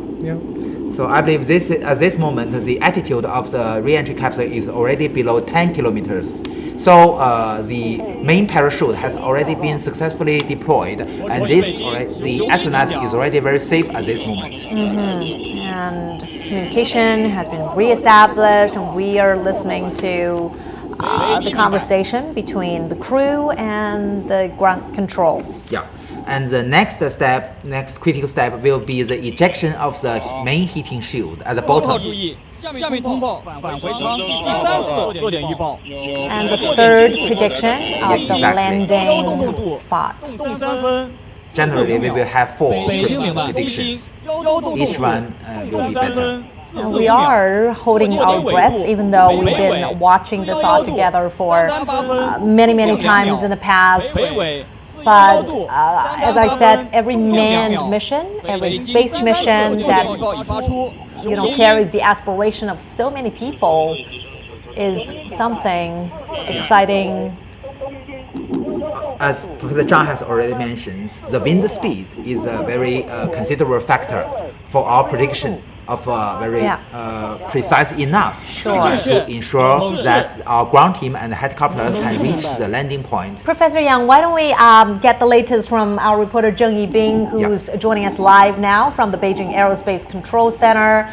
So I believe at this moment, the altitude of the re-entry capsule is already below 10 kilometers. So the main parachute has already been successfully deployed, and the astronaut is already very safe at this moment. And communication has been re-established, and we are listening to the conversation between the crew and the ground control. Yeah. And the next critical step will be the ejection of the main heating shield at the bottom. And the third prediction of the landing spot. Generally, we will have 4 predictions. Each one will be better. And we are holding our breaths, even though we've been watching this all together for many times in the past. But as I said, every manned mission, every space mission that carries the aspiration of so many people is something exciting. As Professor Zhang has already mentioned, the wind speed is a very considerable factor for our prediction of very precise enough to ensure that our ground team and helicopter can reach the landing point. Professor Yang, why don't we get the latest from our reporter Zheng Yibing, who's joining us live now from the Beijing Aerospace Control Center.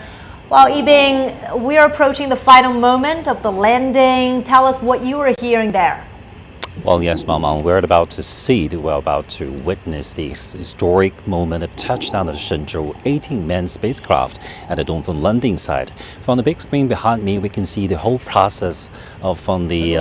Well, Yibing, we're approaching the final moment of the landing. Tell us what you were hearing there. Well, yes, Mama, we're about to witness the historic moment of touchdown of Shenzhou 18-man spacecraft at the Dongfeng landing site. From the big screen behind me, we can see the whole process from the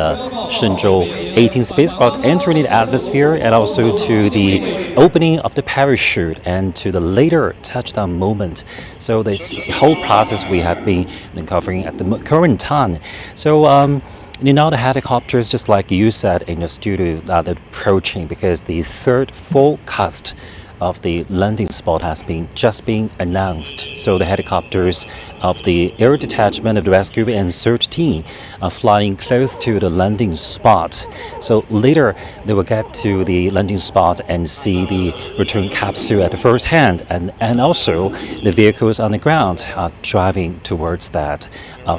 Shenzhou 18 spacecraft entering the atmosphere, and also to the opening of the parachute and to the later touchdown moment. So this whole process we have been covering at the current time. So. The helicopters, just like you said in the studio, are approaching because the third forecast of the landing spot has just been announced. So the helicopters of the air detachment of the rescue and search team are flying close to the landing spot. So later they will get to the landing spot and see the return capsule at the first hand, and also the vehicles on the ground are driving towards that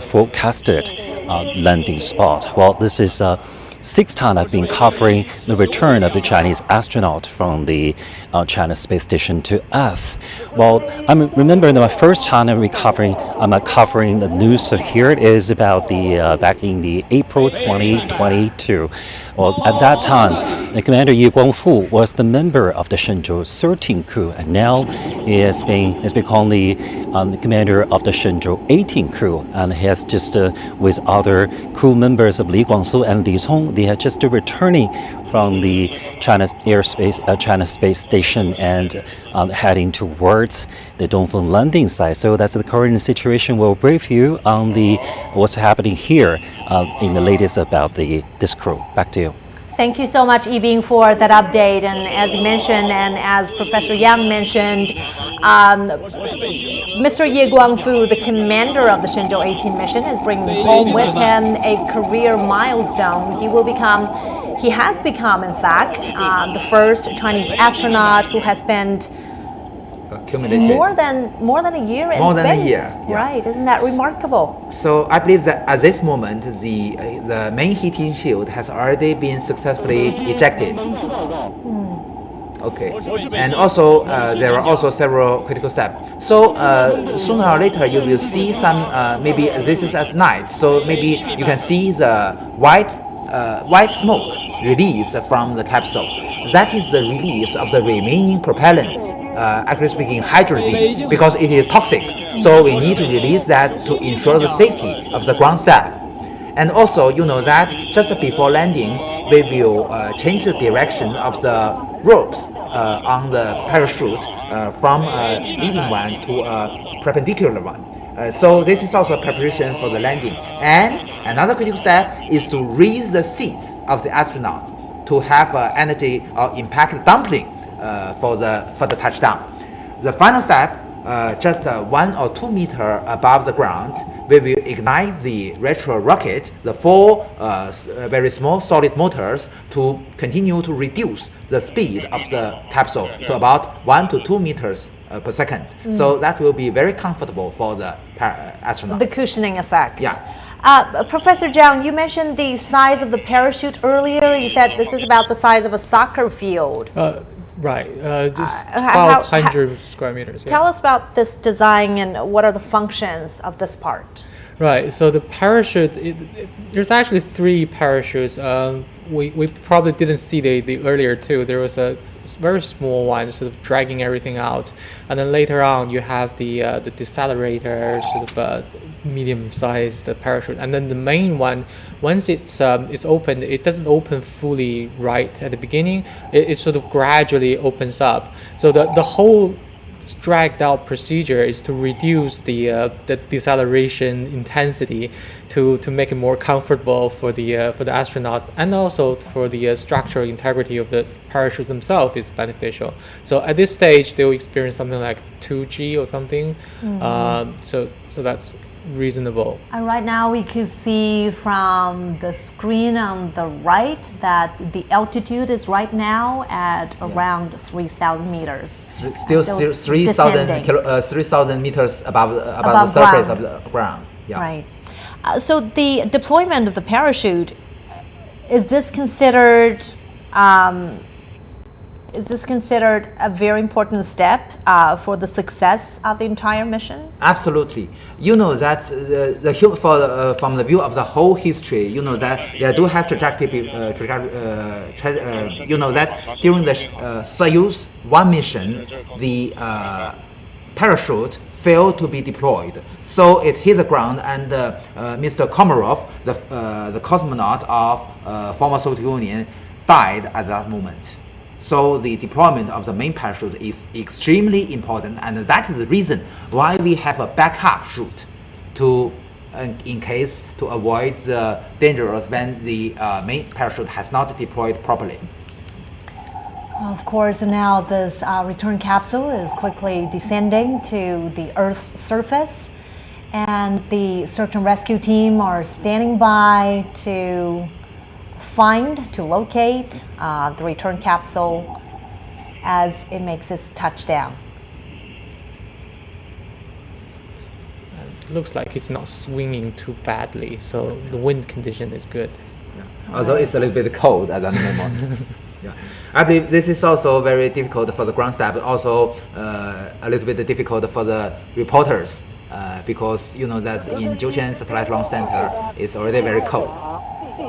forecasted landing spot. Well, this is 6th time I've been covering the return of the Chinese astronaut from the China space station to Earth. Well, I remember my first time I'm covering the news. So here it is about back in the April 2022. Well, at that time, the commander Li Guangfu was the member of the Shenzhou 13 crew, and now he has become the commander of the Shenzhou 18 crew, and he has just with other crew members of Li Guangsu and Li Cong, they are just returning from the China space station and heading towards the Dongfeng landing site. So that's the current situation. We'll brief you on what's happening here in the latest about this crew. Back to you. Thank you so much, Yibing, for that update. And as you mentioned, and as Professor Yang mentioned, Mr. Li Guangfu, the commander of the Shenzhou 18 mission, is bringing home with him a career milestone. He has become, in fact, the first Chinese astronaut who has spent more than a year in space. More than a year, yeah. Right? Isn't that remarkable? So I believe that at this moment, the main heating shield has already been successfully ejected. Okay, and also there are also several critical steps. So sooner or later you will see some. Maybe this is at night, so maybe you can see the white smoke released from the capsule. That is the release of the remaining propellants. Actually speaking, hydrogen, because it is toxic. So we need to release that to ensure the safety of the ground staff. And also, you know that just before landing, we will change the direction of the ropes on the parachute from a leading one to a perpendicular one. So this is also preparation for the landing. And another critical step is to raise the seats of the astronaut to have energy or impact dumpling for the touchdown. The final step, just 1 or 2 meters above the ground, we will ignite the retro rocket, the 4 very small solid motors, to continue to reduce the speed of the capsule to about 1 to 2 meters per second. So that will be very comfortable for the astronauts. The cushioning effect. Yeah. Professor Zhang, you mentioned the size of the parachute earlier. You said this is about the size of a soccer field. Right, just 1,200 square meters. Yeah. Tell us about this design and what are the functions of this part? Right. So the parachute, there's actually three parachutes. We probably didn't see the earlier two. There was a very small one, sort of dragging everything out, and then later on you have the decelerator, sort of medium-sized parachute, and then the main one. Once it's opened, it doesn't open fully right at the beginning. It sort of gradually opens up. So the whole dragged out procedure is to reduce the deceleration intensity to make it more comfortable for the astronauts, and also for the structural integrity of the parachutes themselves is beneficial. So at this stage they'll experience something like 2G or something. So that's reasonable. And right now we could see from the screen on the right that the altitude is right now at around 3,000 meters. Still 3,000 meters above the surface of the ground. Yeah. Right. So the deployment of the parachute, is this considered a very important step for the success of the entire mission? Absolutely. You know that from the view of the whole history, you know that they do have trajectory. You know that during the Soyuz 1 mission, the parachute failed to be deployed, so it hit the ground, and Mr. Komarov, the cosmonaut of former Soviet Union, died at that moment. So the deployment of the main parachute is extremely important, and that is the reason why we have a backup chute in case to avoid the dangers when the main parachute has not deployed properly. Of course, now this return capsule is quickly descending to the Earth's surface, and the search and rescue team are standing by to locate the return capsule as it makes its touchdown. It looks like it's not swinging too badly, so the wind condition is good. Yeah. Although it's a little bit cold at that moment. Yeah. I believe this is also very difficult for the ground staff, but also a little bit difficult for the reporters because you know that in Jiuquan Satellite Launch Center it's already very cold.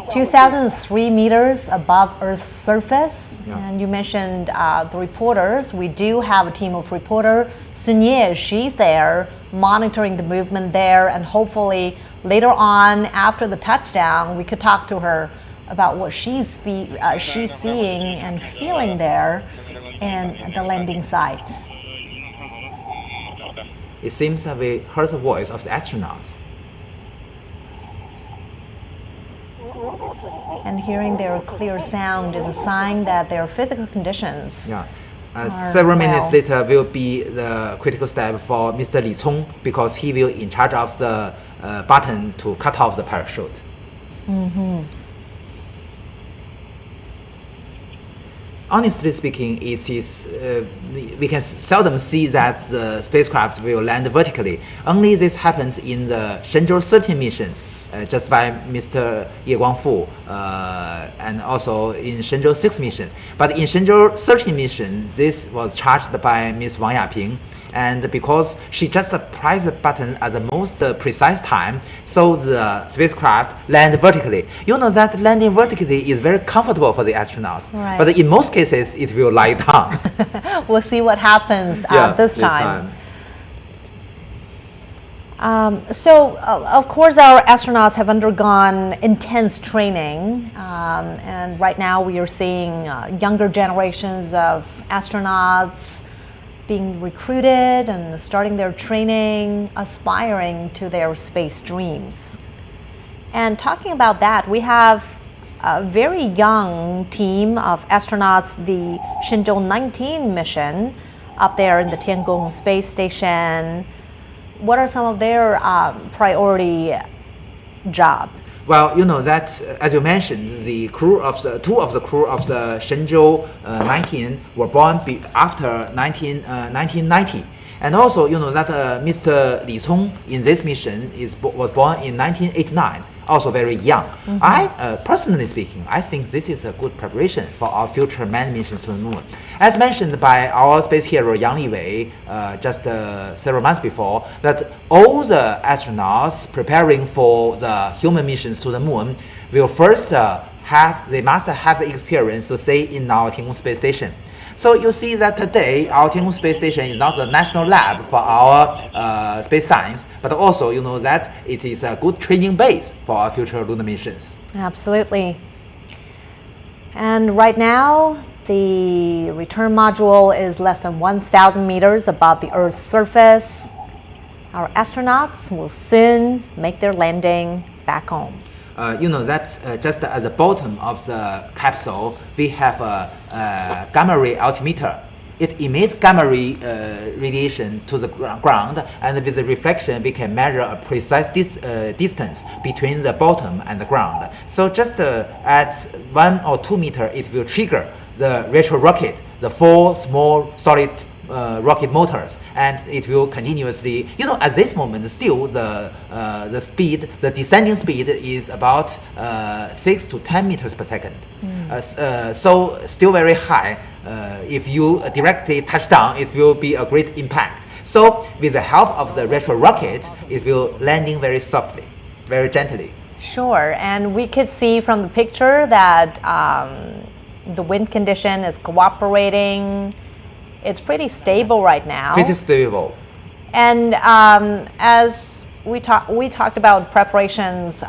2,003 meters above Earth's surface. Yeah. And you mentioned the reporters. We do have a team of reporters. Sunye, she's there monitoring the movement there, and hopefully later on after the touchdown we could talk to her about what she's seeing and feeling there in the landing site. It seems that we heard the voice of the astronauts. And hearing their clear sound is a sign that their physical conditions. Yeah. Several minutes later will be the critical step for Mr. Li Cong, because he will in charge of the button to cut off the parachute. Honestly speaking, it is we can seldom see that the spacecraft will land vertically. Only this happens in the Shenzhou 13 mission, just by Mr. Li Guangfu, and also in Shenzhou 6 mission. But in Shenzhou 13 mission, this was charged by Ms. Wang Yaping, and because she just pressed the button at the most precise time, so the spacecraft landed vertically. You know that landing vertically is very comfortable for the astronauts, right. But in most cases it will lie down. We'll see what happens this time. So, of course, our astronauts have undergone intense training, and right now we are seeing younger generations of astronauts being recruited and starting their training, aspiring to their space dreams. And talking about that, we have a very young team of astronauts, the Shenzhou 19 mission up there in the Tiangong space station. What are some of their priority job? Well, you know that, as you mentioned, the crew of the two of the crew of the Shenzhou 19 were born after 1990, And also, you know that Mr. Li Cong in this mission was born in 1989, also very young. I, personally speaking, I think this is a good preparation for our future manned missions to the moon. As mentioned by our space hero Yang Liwei just several months before, that all the astronauts preparing for the human missions to the moon will first they must have the experience to stay in our Tiangong space station. So you see that today our Tiangong space station is not the national lab for our space science, but also you know that it is a good training base for our future lunar missions. Absolutely. And right now, the return module is less than 1,000 meters above the Earth's surface. Our astronauts will soon make their landing back home. You know that just at the bottom of the capsule, we have a gamma ray altimeter. It emits gamma ray radiation to the ground, and with the reflection, we can measure a precise distance between the bottom and the ground. So just at 1 or 2 meters, it will trigger the retro rocket, the 4 small solid rocket motors, and it will continuously, you know, at this moment still the speed, the descending speed is about 6 to 10 meters per second. So still very high. If you directly touch down, it will be a great impact. So with the help of the retro rocket, it will landing very softly, very gently. Sure, and we could see from the picture that the wind condition is cooperating. It's pretty stable right now. Pretty stable. And as we talked about preparations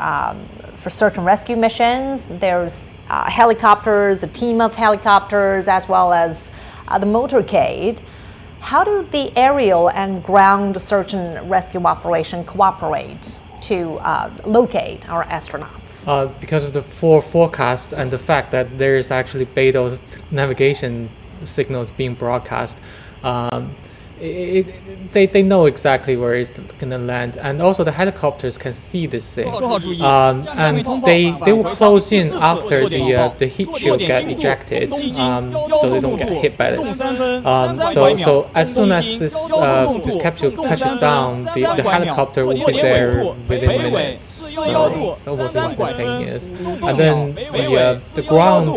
for search and rescue missions, there's helicopters, a team of helicopters, as well as the motorcade. How do the aerial and ground search and rescue operation cooperate to locate our astronauts? Because of the forecast and the fact that there is actually Beidou's navigation signals being broadcast, they know exactly where it's going to land, and also the helicopters can see this thing, and they will close in after the heat shield get ejected, so they don't get hit by it. So as soon as this capsule touches down, the helicopter will be there within minutes. So it's almost instantaneous, and then the ground.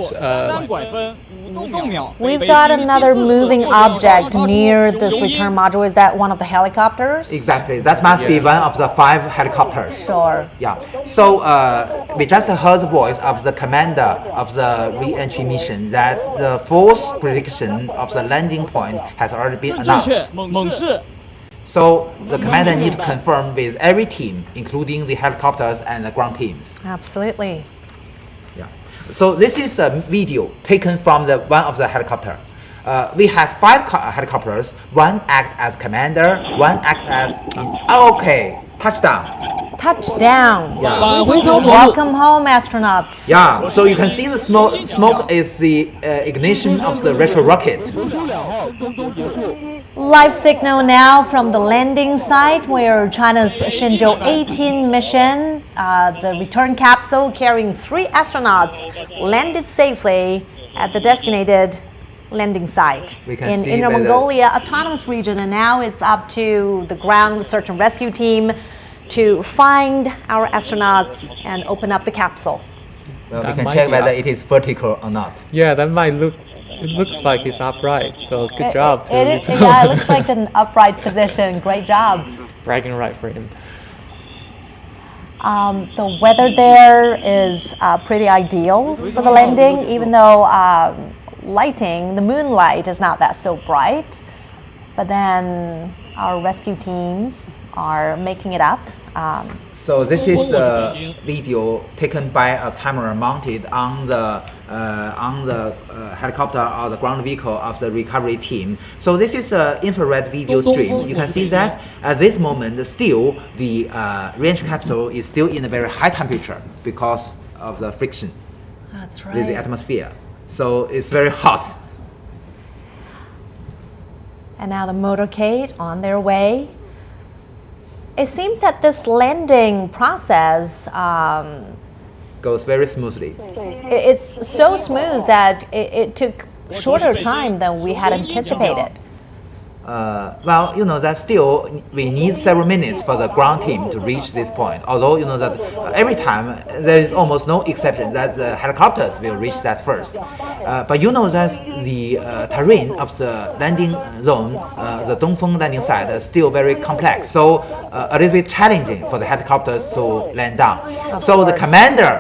We've got another moving object near this return module. Is that one of the helicopters? Exactly. That must be one of the 5 helicopters. Sure. Yeah. So we just heard the voice of the commander of the re-entry mission that the fourth prediction of the landing point has already been announced. So the commander needs to confirm with every team, including the helicopters and the ground teams. Absolutely. So this is a video taken from one of the helicopter. We have 5 helicopters. One act as commander, one act as touchdown. Touchdown. Yeah. Welcome home, astronauts. Yeah. So you can see the smoke is the ignition of the retro rocket. Live signal now from the landing site where China's Shenzhou 18 mission, the return capsule carrying 3 astronauts, landed safely at the designated landing site in Inner Mongolia Autonomous Region, and now it's up to the ground search and rescue team to find our astronauts and open up the capsule. Well, we can check whether it is vertical or not. Yeah, that might look. It looks like it's upright, so good job. Yeah, it looks like an upright position. Great job. Bragging right for him. The weather there is pretty ideal for the landing, even though the moonlight is not that so bright. But then our rescue teams are making it up. So this is a video taken by a camera mounted on the helicopter or the ground vehicle of the recovery team. So this is an infrared video stream. You can see that at this moment still the range capsule is still in a very high temperature because of the friction with the atmosphere. So it's very hot. And now the motorcade on their way. It seems that this landing process goes very smoothly. It's so smooth that it took shorter time than we had anticipated. well, you know that still we need several minutes for the ground team to reach this point. Although you know that every time there is almost no exception that the helicopters will reach that first. But you know that the terrain of the landing zone, the Dongfeng landing site, is still very complex. So a little bit challenging for the helicopters to land down. So the commander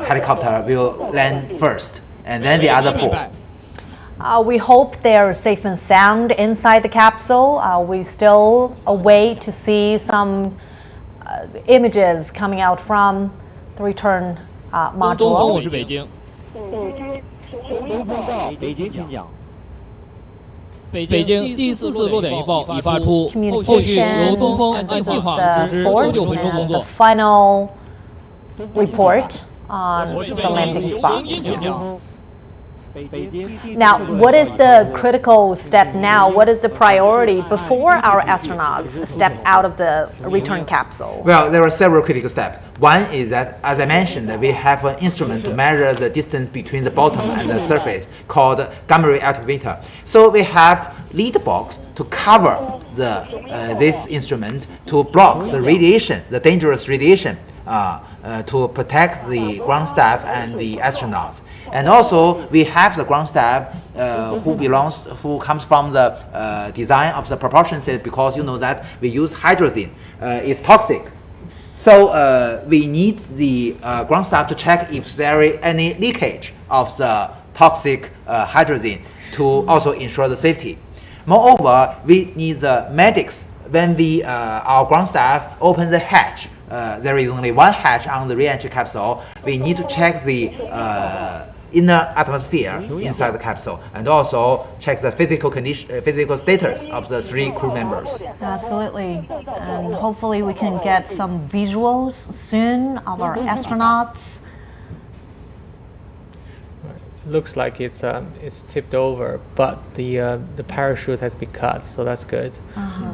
helicopter will land first, and then the other four. We hope they're safe and sound inside the capsule. We still await to see some images coming out from the return 东风， module. 我是北京。北京第4次落点预报已发出，后续由东风按计划组织搜救回收工 The 作。 final report on the landing spot. Now, what is the critical step now? What is the priority before our astronauts step out of the return capsule? Well, there are several critical steps. One is that, as I mentioned, we have an instrument to measure the distance between the bottom and the surface called gamma ray altimeter. So we have lead box to cover this instrument to block the radiation, the dangerous radiation, to protect the ground staff and the astronauts. And also, we have the ground staff who comes from the design of the propulsion set, because you know that we use hydrogen. It's toxic. So we need the ground staff to check if there is any leakage of the toxic hydrogen to also ensure the safety. Moreover, we need the medics. When our ground staff open the hatch, there is only one hatch on the re-entry capsule. We need to check the inner atmosphere inside the capsule, and also check the physical condition, physical status of the 3 crew members. Absolutely. And hopefully we can get some visuals soon of our astronauts. Looks like it's tipped over, but the parachute has been cut, so that's good.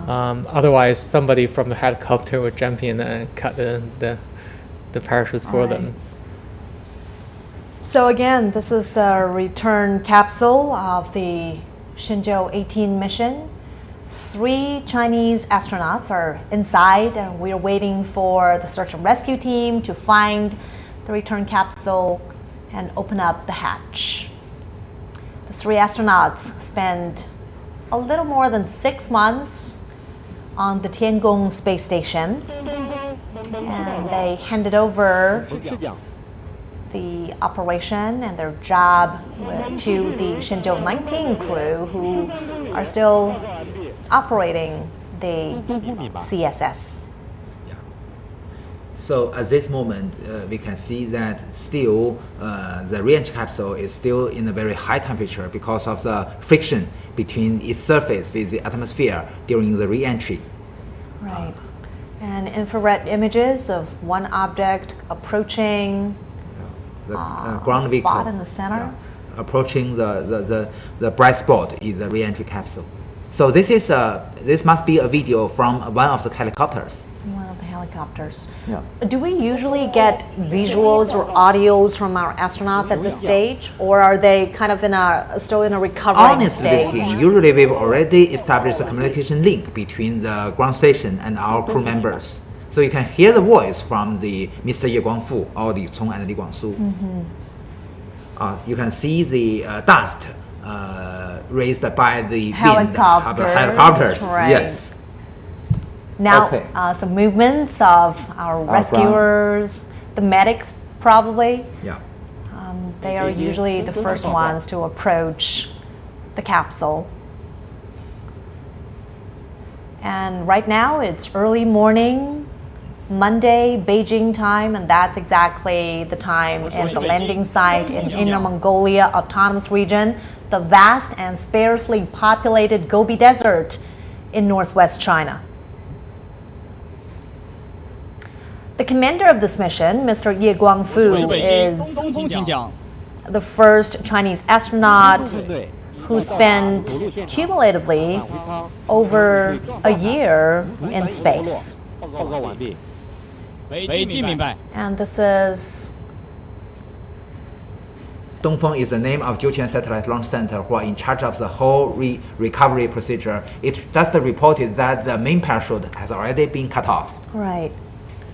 Otherwise, somebody from the helicopter would jump in and cut the parachutes for them. So again, this is a return capsule of the Shenzhou 18 mission. 3 Chinese astronauts are inside, and we're waiting for the search and rescue team to find the return capsule and open up the hatch. The 3 astronauts spent a little more than 6 months on the Tiangong space station, and they handed over the operation and their job to the Shenzhou 19 crew, who are still operating the CSS. So at this moment, we can see that still the re-entry capsule is still in a very high temperature because of the friction between its surface with the atmosphere during the re-entry. Right. And infrared images of one object approaching The ground vehicle spot in the center. approaching the bright spot in the re-entry capsule. So this must be a video from one of the helicopters. One of the helicopters. Do we usually get visuals or audios from our astronauts at this stage, or are they kind of still in a recovering Honestly stage? speaking, usually we've already established a communication link between the ground station and our crew members. So you can hear the voice from the Mr. Li Guangfu or the Cong and Li Guangsu. You can see the dust raised by the Helicopters, wind. Helicopters. right. Yes. Now, Okay. some movements of our rescuers, the medics probably. Yeah. They are usually the first ones to approach the capsule. And right now it's early morning, Monday, Beijing time, and that's exactly the time in the landing site in Inner Mongolia Autonomous Region, the vast and sparsely populated Gobi Desert in northwest China. The commander of this mission, Mr. Li Guangfu, 我是北京 is 东风请讲。 the first Chinese astronaut who spent cumulatively over a year in space. 报告完毕。北京明白。 And this is Dongfeng is the name of Jiutian Satellite Launch Center, who are in charge of the whole recovery procedure. It just reported that the main parachute has already been cut off. Right.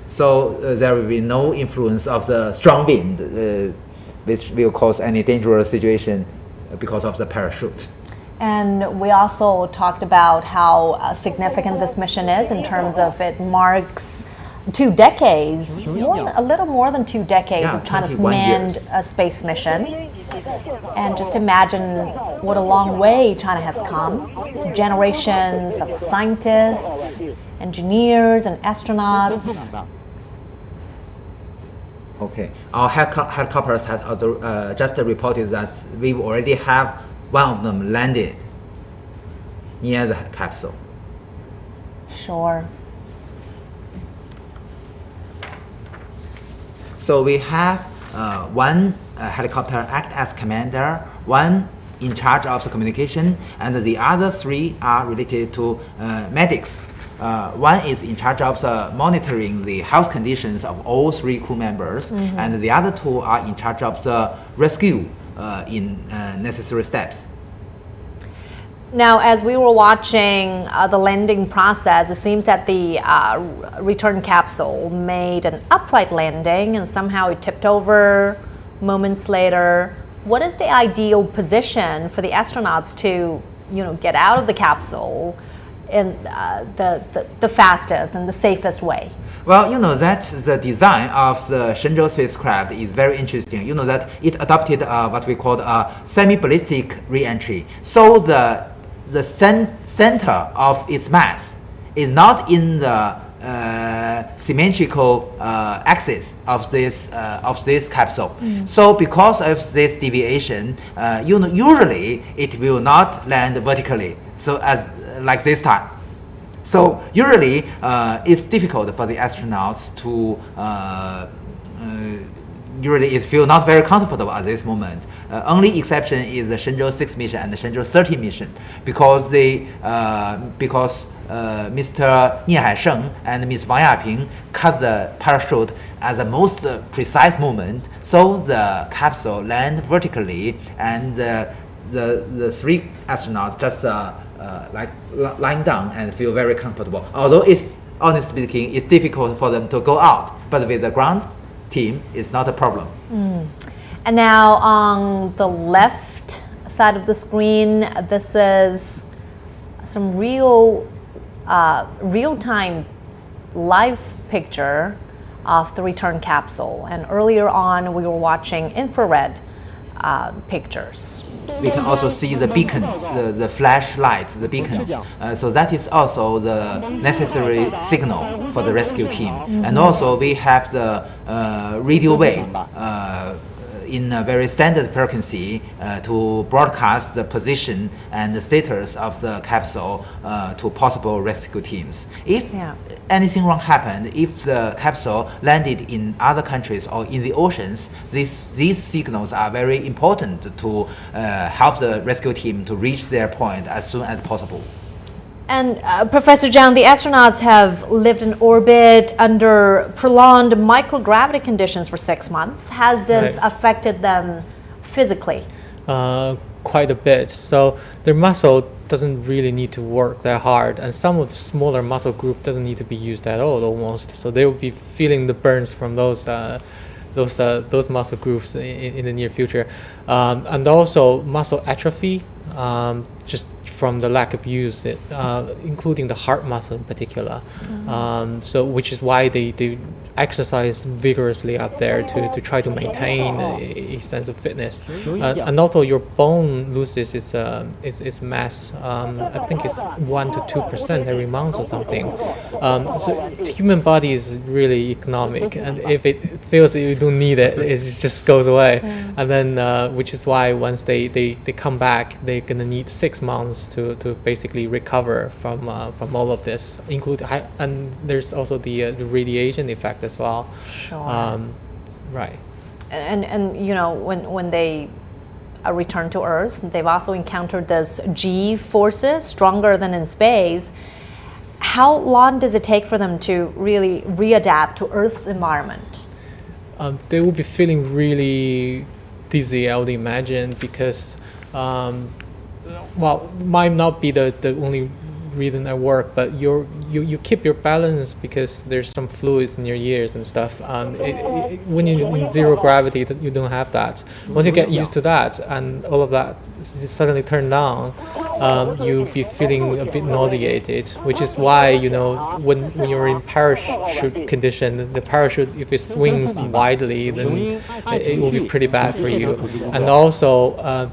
So there will be no influence of the strong wind, which will cause any dangerous situation because of the parachute. And we also talked about how significant this mission is in terms of it marks 2 decades, a little more than 2 decades of China's 21 manned years. Space mission. And just imagine what a long way China has come. Generations of scientists, engineers, and astronauts. Okay, our helicopters had just reported that we already have one of them landed near the capsule. Sure. So we have one helicopter act as commander, one in charge of the communication, and the other 3 are related to medics. One is in charge of monitoring the health conditions of all 3 crew members, and the other 2 are in charge of the rescue in necessary steps. Now, as we were watching the landing process, it seems that the return capsule made an upright landing and somehow it tipped over moments later. What is the ideal position for the astronauts to, get out of the capsule in the fastest and the safest way? Well, that the design of the Shenzhou spacecraft is very interesting. That it adopted what we call a semi-ballistic re-entry. So the center of its mass is not in the symmetrical axis of this capsule. So because of this deviation, usually it will not land vertically. So like this time. So usually it's difficult for the astronauts to usually it feel not very comfortable at this moment. Only exception is the Shenzhou 6 mission and the Shenzhou 30 mission because Mr. Nie Haisheng and Ms. Wang Yaping cut the parachute at the most precise moment, so the capsule land vertically, and the 3 astronauts just like lying down and feel very comfortable. Although it's honestly speaking, it's difficult for them to go out, but with the ground team, it's not a problem. And now on the left side of the screen, this is some real-time live picture of the return capsule. And earlier on, we were watching infrared pictures. We can also see the beacons, the flashlights, the beacons. So that is also the necessary signal for the rescue team. And also we have the radio wave in a very standard frequency to broadcast the position and the status of the capsule to possible rescue teams. If anything wrong happened, if the capsule landed in other countries or in the oceans, these signals are very important to help the rescue team to reach their point as soon as possible. And Professor Zhang, the astronauts have lived in orbit under prolonged microgravity conditions for 6 months. Has this affected them physically? Quite a bit. So their muscle doesn't really need to work that hard, and some of the smaller muscle group doesn't need to be used at all almost. So they will be feeling the burns from those muscle groups in the near future, and also muscle atrophy, just from the lack of use, including the heart muscle in particular. So which is why they exercise vigorously up there to try to maintain a sense of fitness. And also your bone loses its mass. I think it's 1 to 2% every month or something. So the human body is really economic, and if it feels that you don't need it, it just goes away. And then which is why once they come back, they're gonna need 6 months to basically recover from all of this, and there's also the radiation effect as well. Sure. Right. And when they return to Earth, they've also encountered this G forces stronger than in space. How long does it take for them to really readapt to Earth's environment? They will be feeling really dizzy, I would imagine, because well, might not be the only reason I work, but you keep your balance because there's some fluids in your ears and stuff. And when you're in zero gravity, you don't have that. Once you get used to that and all of that suddenly turn down, you'll be feeling a bit nauseated, which is why, you know, when you're in parachute condition, the parachute, if it swings widely, then it will be pretty bad for you. And also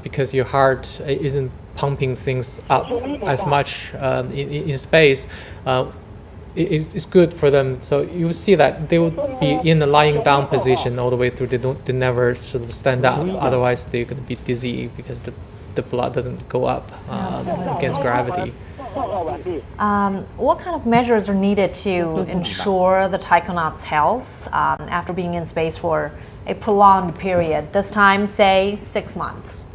because your heart isn't pumping things up as much in space, it's good for them. So you will see that they would be in a lying down position all the way through. They never sort of stand up. Otherwise, they're going to be dizzy because the blood doesn't go up against gravity. What kind of measures are needed to ensure the taikonauts' health after being in space for a prolonged period? This time, say 6 months.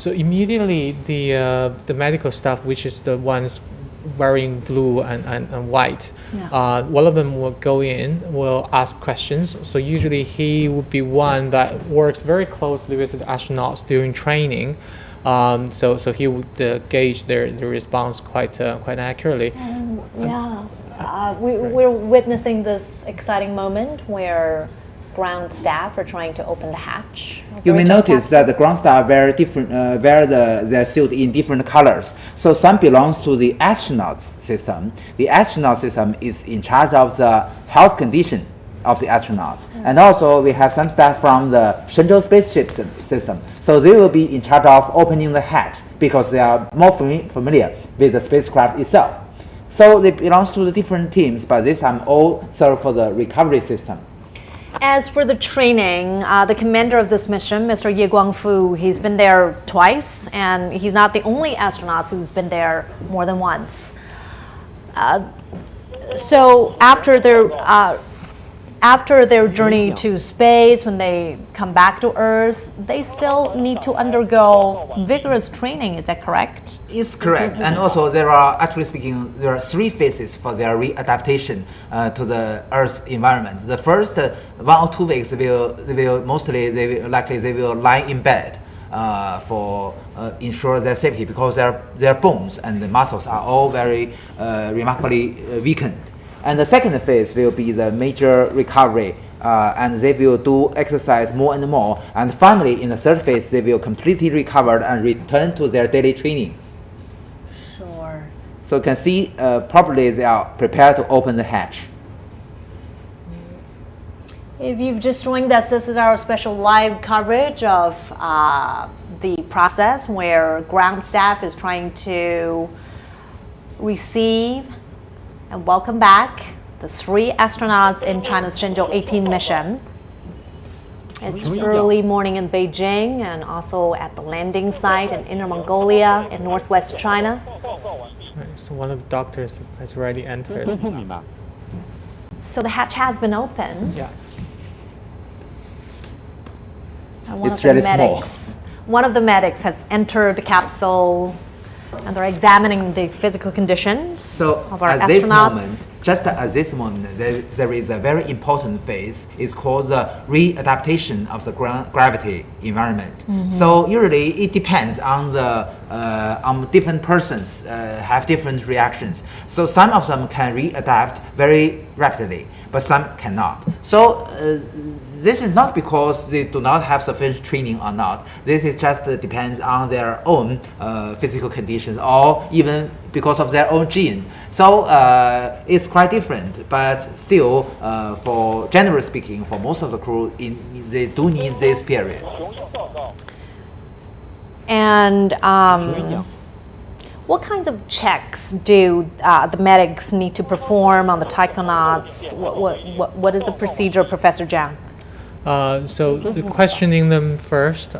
So immediately the medical staff, which is the ones wearing blue and white, one of them will go in, will ask questions. So usually he would be one that works very closely with the astronauts during training. So he would gauge their response quite accurately. We're witnessing this exciting moment where ground staff are trying to open the hatch. You may notice that the ground staff wear different, wear their suit in different colors. So some belongs to the astronaut system. The astronaut system is in charge of the health condition of the astronauts. And also we have some staff from the Shenzhou spaceship system. So they will be in charge of opening the hatch because they are more familiar with the spacecraft itself. So they belong to the different teams, but this time all serve for the recovery system. As for the training, the commander of this mission, Mr. Li Guangfu, he's been there twice, and he's not the only astronaut who's been there more than once. So after their journey to space, when they come back to Earth, they still need to undergo vigorous training. Is that correct? It's correct. And also there are, actually speaking, there are 3 phases for their readaptation to the Earth's environment. The first 1 or 2 weeks, they will lie in bed for ensure their safety, because their bones and the muscles are all very remarkably weakened. And the second phase will be the major recovery, and they will do exercise more and more. And finally, in the third phase, they will completely recover and return to their daily training. Sure. So you can see, probably they are prepared to open the hatch. If you've just joined us, this is our special live coverage of the process where ground staff is trying to receive and welcome back the 3 astronauts in China's Shenzhou 18 mission. It's early morning in Beijing and also at the landing site in Inner Mongolia in northwest China. So one of the doctors has already entered. So the hatch has been opened. Yeah. And It's really small. One of the medics has entered the capsule, and they're examining the physical conditions of our astronauts. Just at this moment, there is a very important phase. It's called the readaptation of the gravity environment. So usually it depends on the different persons have different reactions. So some of them can readapt very rapidly, but some cannot. So this is not because they do not have sufficient training or not. This is just depends on their own physical conditions, or even because of their own gene. So it's quite different, but still, for generally speaking, for most of the crew, they do need this period. And what kinds of checks do the medics need to perform on the taikonauts? What is the procedure, Professor Zhang? So questioning them first,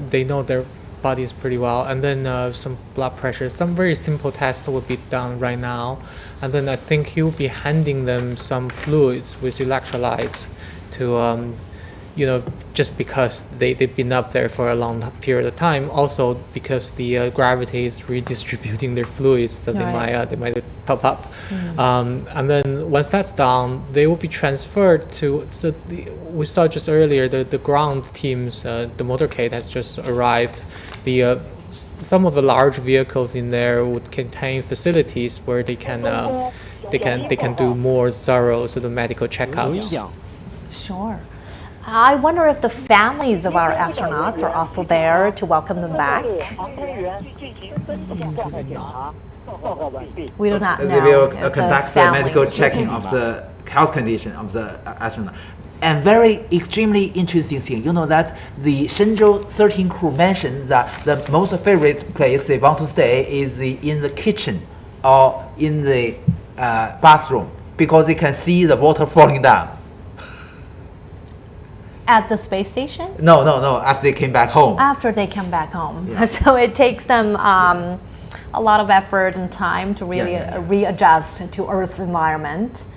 they know their bodies pretty well, and then some blood pressure, some very simple tests will be done right now, and then I think he'll be handing them some fluids with electrolytes to just because they've been up there for a long period of time, also because the gravity is redistributing their fluids, so they might pop up. And then once that's done, they will be transferred to. So we saw just earlier the ground teams. The motorcade has just arrived. Some of the large vehicles in there would contain facilities where they can do more thorough sort of medical checkups. Sure. I wonder if the families of our astronauts are also there to welcome them back. We do not know. They will if conduct the medical checking of the health condition of the astronaut. And very extremely interesting thing, that the Shenzhou 13 crew mentioned that the most favorite place they want to stay is in the kitchen or in the bathroom, because they can see the water falling down. At the space station? No. After they came back home. After they come back home. Yeah. So it takes them a lot of effort and time to really readjust to Earth's environment.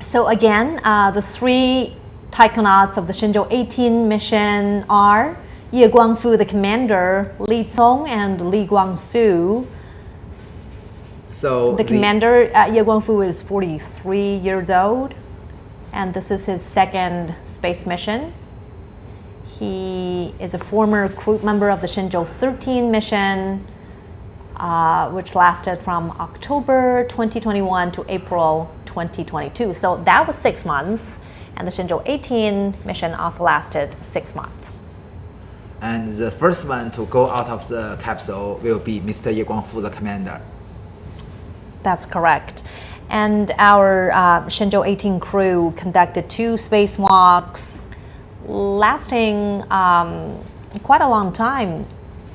So again, the three taikonauts of the Shenzhou 18 mission are Li Guangfu, the commander, Cong, and Li Guangsu. So the commander, Li Guangfu, is 43 years old, and this is his second space mission. He is a former crew member of the Shenzhou 13 mission, which lasted from October 2021 to April 2022. So that was 6 months, and the Shenzhou 18 mission also lasted 6 months. And the first one to go out of the capsule will be Mr. Li Guangfu, the commander. That's correct. And our Shenzhou 18 crew conducted 2 spacewalks lasting quite a long time,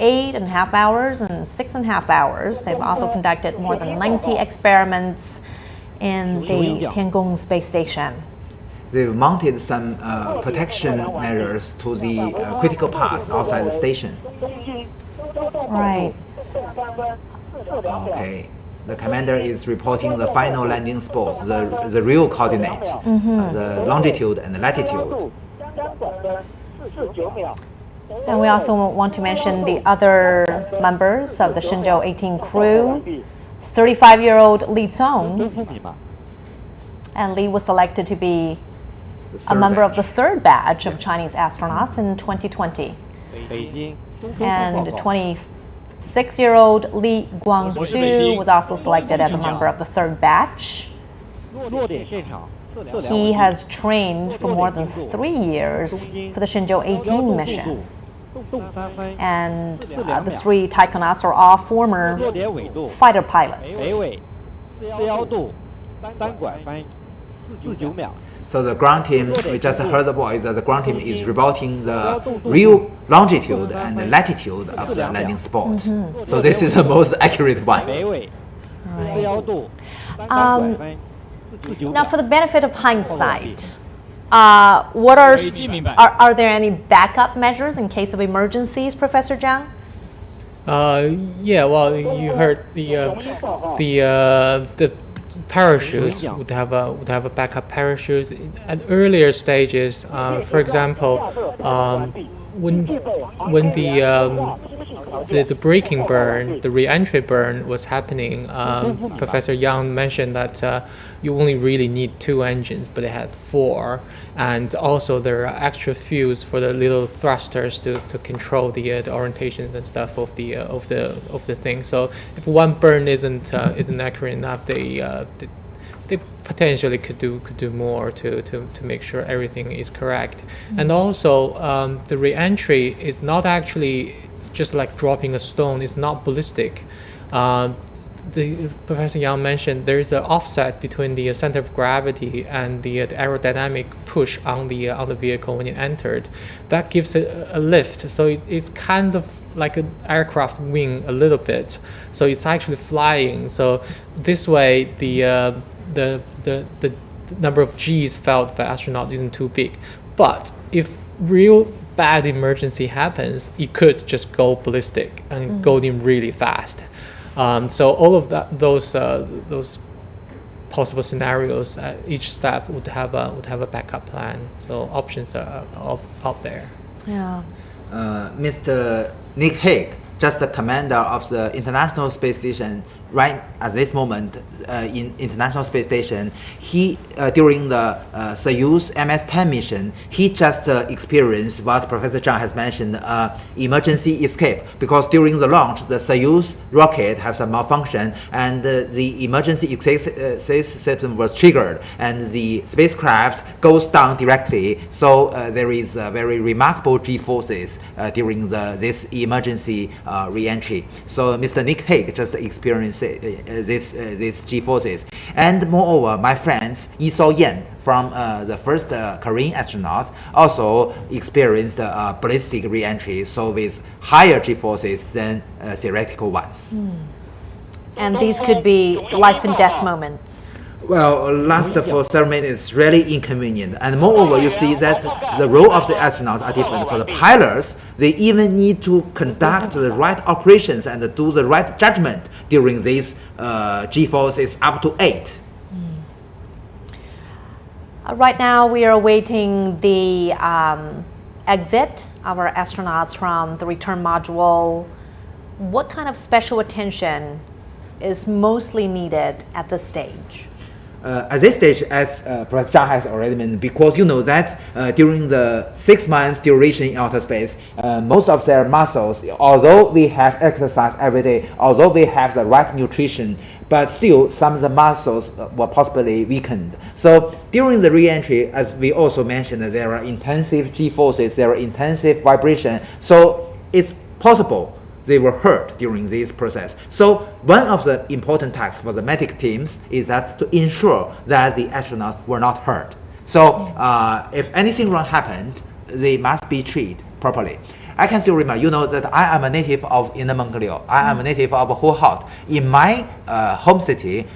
8.5 hours and 6.5 hours. They've also conducted more than 90 experiments in the Tiangong space station. They've mounted some protection measures to the critical paths outside the station. Right. Okay. The commander is reporting the final landing spot, the real coordinate, the longitude and the latitude. And we also want to mention the other members of the Shenzhou 18 crew. 35-year-old Li Cong, and Li was selected to be a member of the third batch of Chinese astronauts in 2020. And 26-year-old Li Guangsu was also selected as a member of the third batch. He has trained for more than 3 years for the Shenzhou 18 mission. And the 3 taikonauts are all former fighter pilots. So the ground team, we just heard the voice that the ground team is reporting the real longitude and the latitude of the landing spot. So this is the most accurate one. Right. Now, for the benefit of hindsight, are there any backup measures in case of emergencies, Professor Zhang? Yeah, well, you heard the parachutes would have a backup parachute at earlier stages. For example, when the braking burn, the re-entry burn was happening, Professor Yang mentioned that you only really need 2 engines, but they had 4, and also there are extra fuels for the little thrusters to control the orientations and stuff of the thing. So if one burn isn't accurate enough, they potentially could do more to make sure everything is correct. And also the re-entry is not actually just like dropping a stone. It's not ballistic. The Professor Yang mentioned there's an offset between the center of gravity and the aerodynamic push on the vehicle when it entered. That gives it a lift. So it's kind of like an aircraft wing a little bit. So it's actually flying. So this way the number of G's felt by astronauts isn't too big. But if real bad emergency happens, it could just go ballistic and go in really fast. So all of those possible scenarios. Each step would have a backup plan. So options are out there. Yeah. Mr. Nick Hague, just the commander of the International Space Station, right at this moment in International Space Station, he during the Soyuz MS-10 mission, he just experienced what Professor Zhang has mentioned, emergency escape, because during the launch, the Soyuz rocket has a malfunction and the emergency escape system was triggered and the spacecraft goes down directly. So there is very remarkable G-forces during this emergency re-entry. So Mr. Nick Hague just experienced these G-forces. And moreover, my friends Yi So-yen from the first Korean astronauts also experienced ballistic re-entry, so with higher G-forces than theoretical ones. And these could be life and death moments. Well, last for several minutes is really inconvenient. And moreover, you see that the role of the astronauts are different. For the pilots, they even need to conduct the right operations and do the right judgment during these G-forces up to 8. Right now, we are awaiting the exit of our astronauts from the return module. What kind of special attention is mostly needed at this stage? At this stage, as Professor Zhang has already mentioned, because you know that during the 6 months duration in outer space, most of their muscles, although we have exercise every day, although we have the right nutrition, but still some of the muscles were possibly weakened. So during the re-entry, as we also mentioned, there are intensive G-forces, there are intensive vibration, so it's possible they were hurt during this process. So one of the important tasks for the medic teams is that to ensure that the astronauts were not hurt. So if anything wrong happened, they must be treated properly. I can still remember, you know, that I am a native of Inner Mongolia. I am a native of Huahao. In my home city,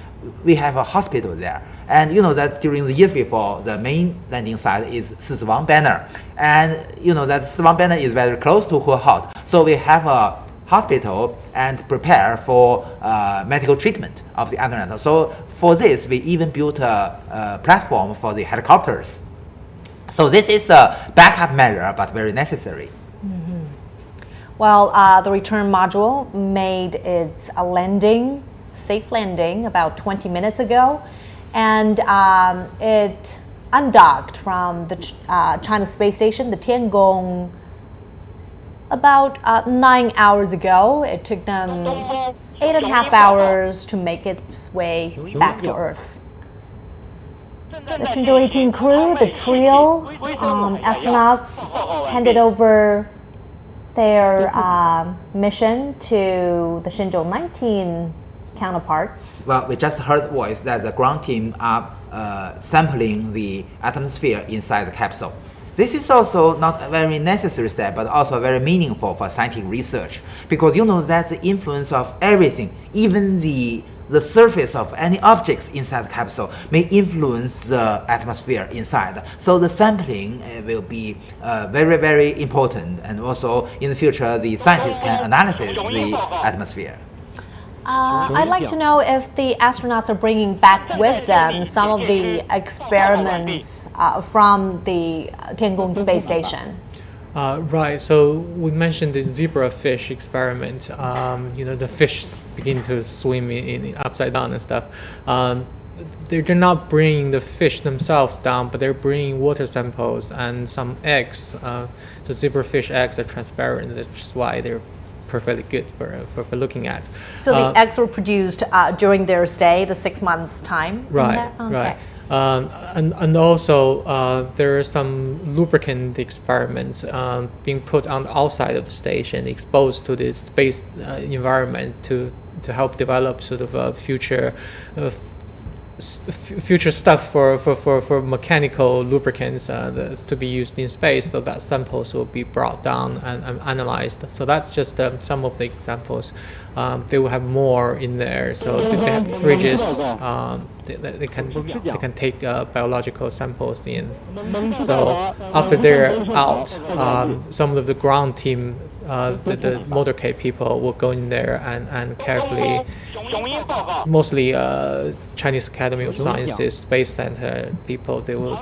we have a hospital there. And you know that during the years before, the main landing site is Siswang Banner. And you know that Siswang Banner is very close to Huahao. So we have a hospital and prepare for medical treatment of the astronauts. So for this, we even built a platform for the helicopters. So this is a backup measure, but very necessary. Well, the return module made its safe landing about 20 minutes ago, and it undocked from the China space station, the Tiangong, about 9 hours ago. It took them 8.5 hours to make its way back to Earth. The Shenzhou 18 crew, the trio astronauts, handed over their mission to the Shenzhou 19 counterparts. Well, we just heard voice that the ground team are sampling the atmosphere inside the capsule. This is also not a very necessary step, but also very meaningful for scientific research, because you know that the influence of everything, even the surface of any objects inside the capsule, may influence the atmosphere inside. So the sampling will be very, very important, and also in the future, the scientists can analyze the atmosphere. I'd like to know if the astronauts are bringing back with them some of the experiments from the Tiangong space station. Right, so we mentioned the zebrafish experiment. You know, the fish begin to swim in upside down and stuff. They're not bringing the fish themselves down, but they're bringing water samples and some eggs. The zebrafish eggs are transparent, which is why they're perfectly good for looking at. So the eggs were produced during their stay, the 6 months time? Right, okay. Right. And also there are some lubricant experiments being put on the outside of the station, exposed to the space environment to help develop sort of a future stuff for mechanical lubricants to be used in space, so that samples will be brought down and analyzed. So that's just some of the examples. They will have more in there. So they have fridges. they can take biological samples in. So after they're out, some of the ground team, the motorcade people will go in there and carefully, mostly Chinese Academy of Sciences, Space Center people, they'll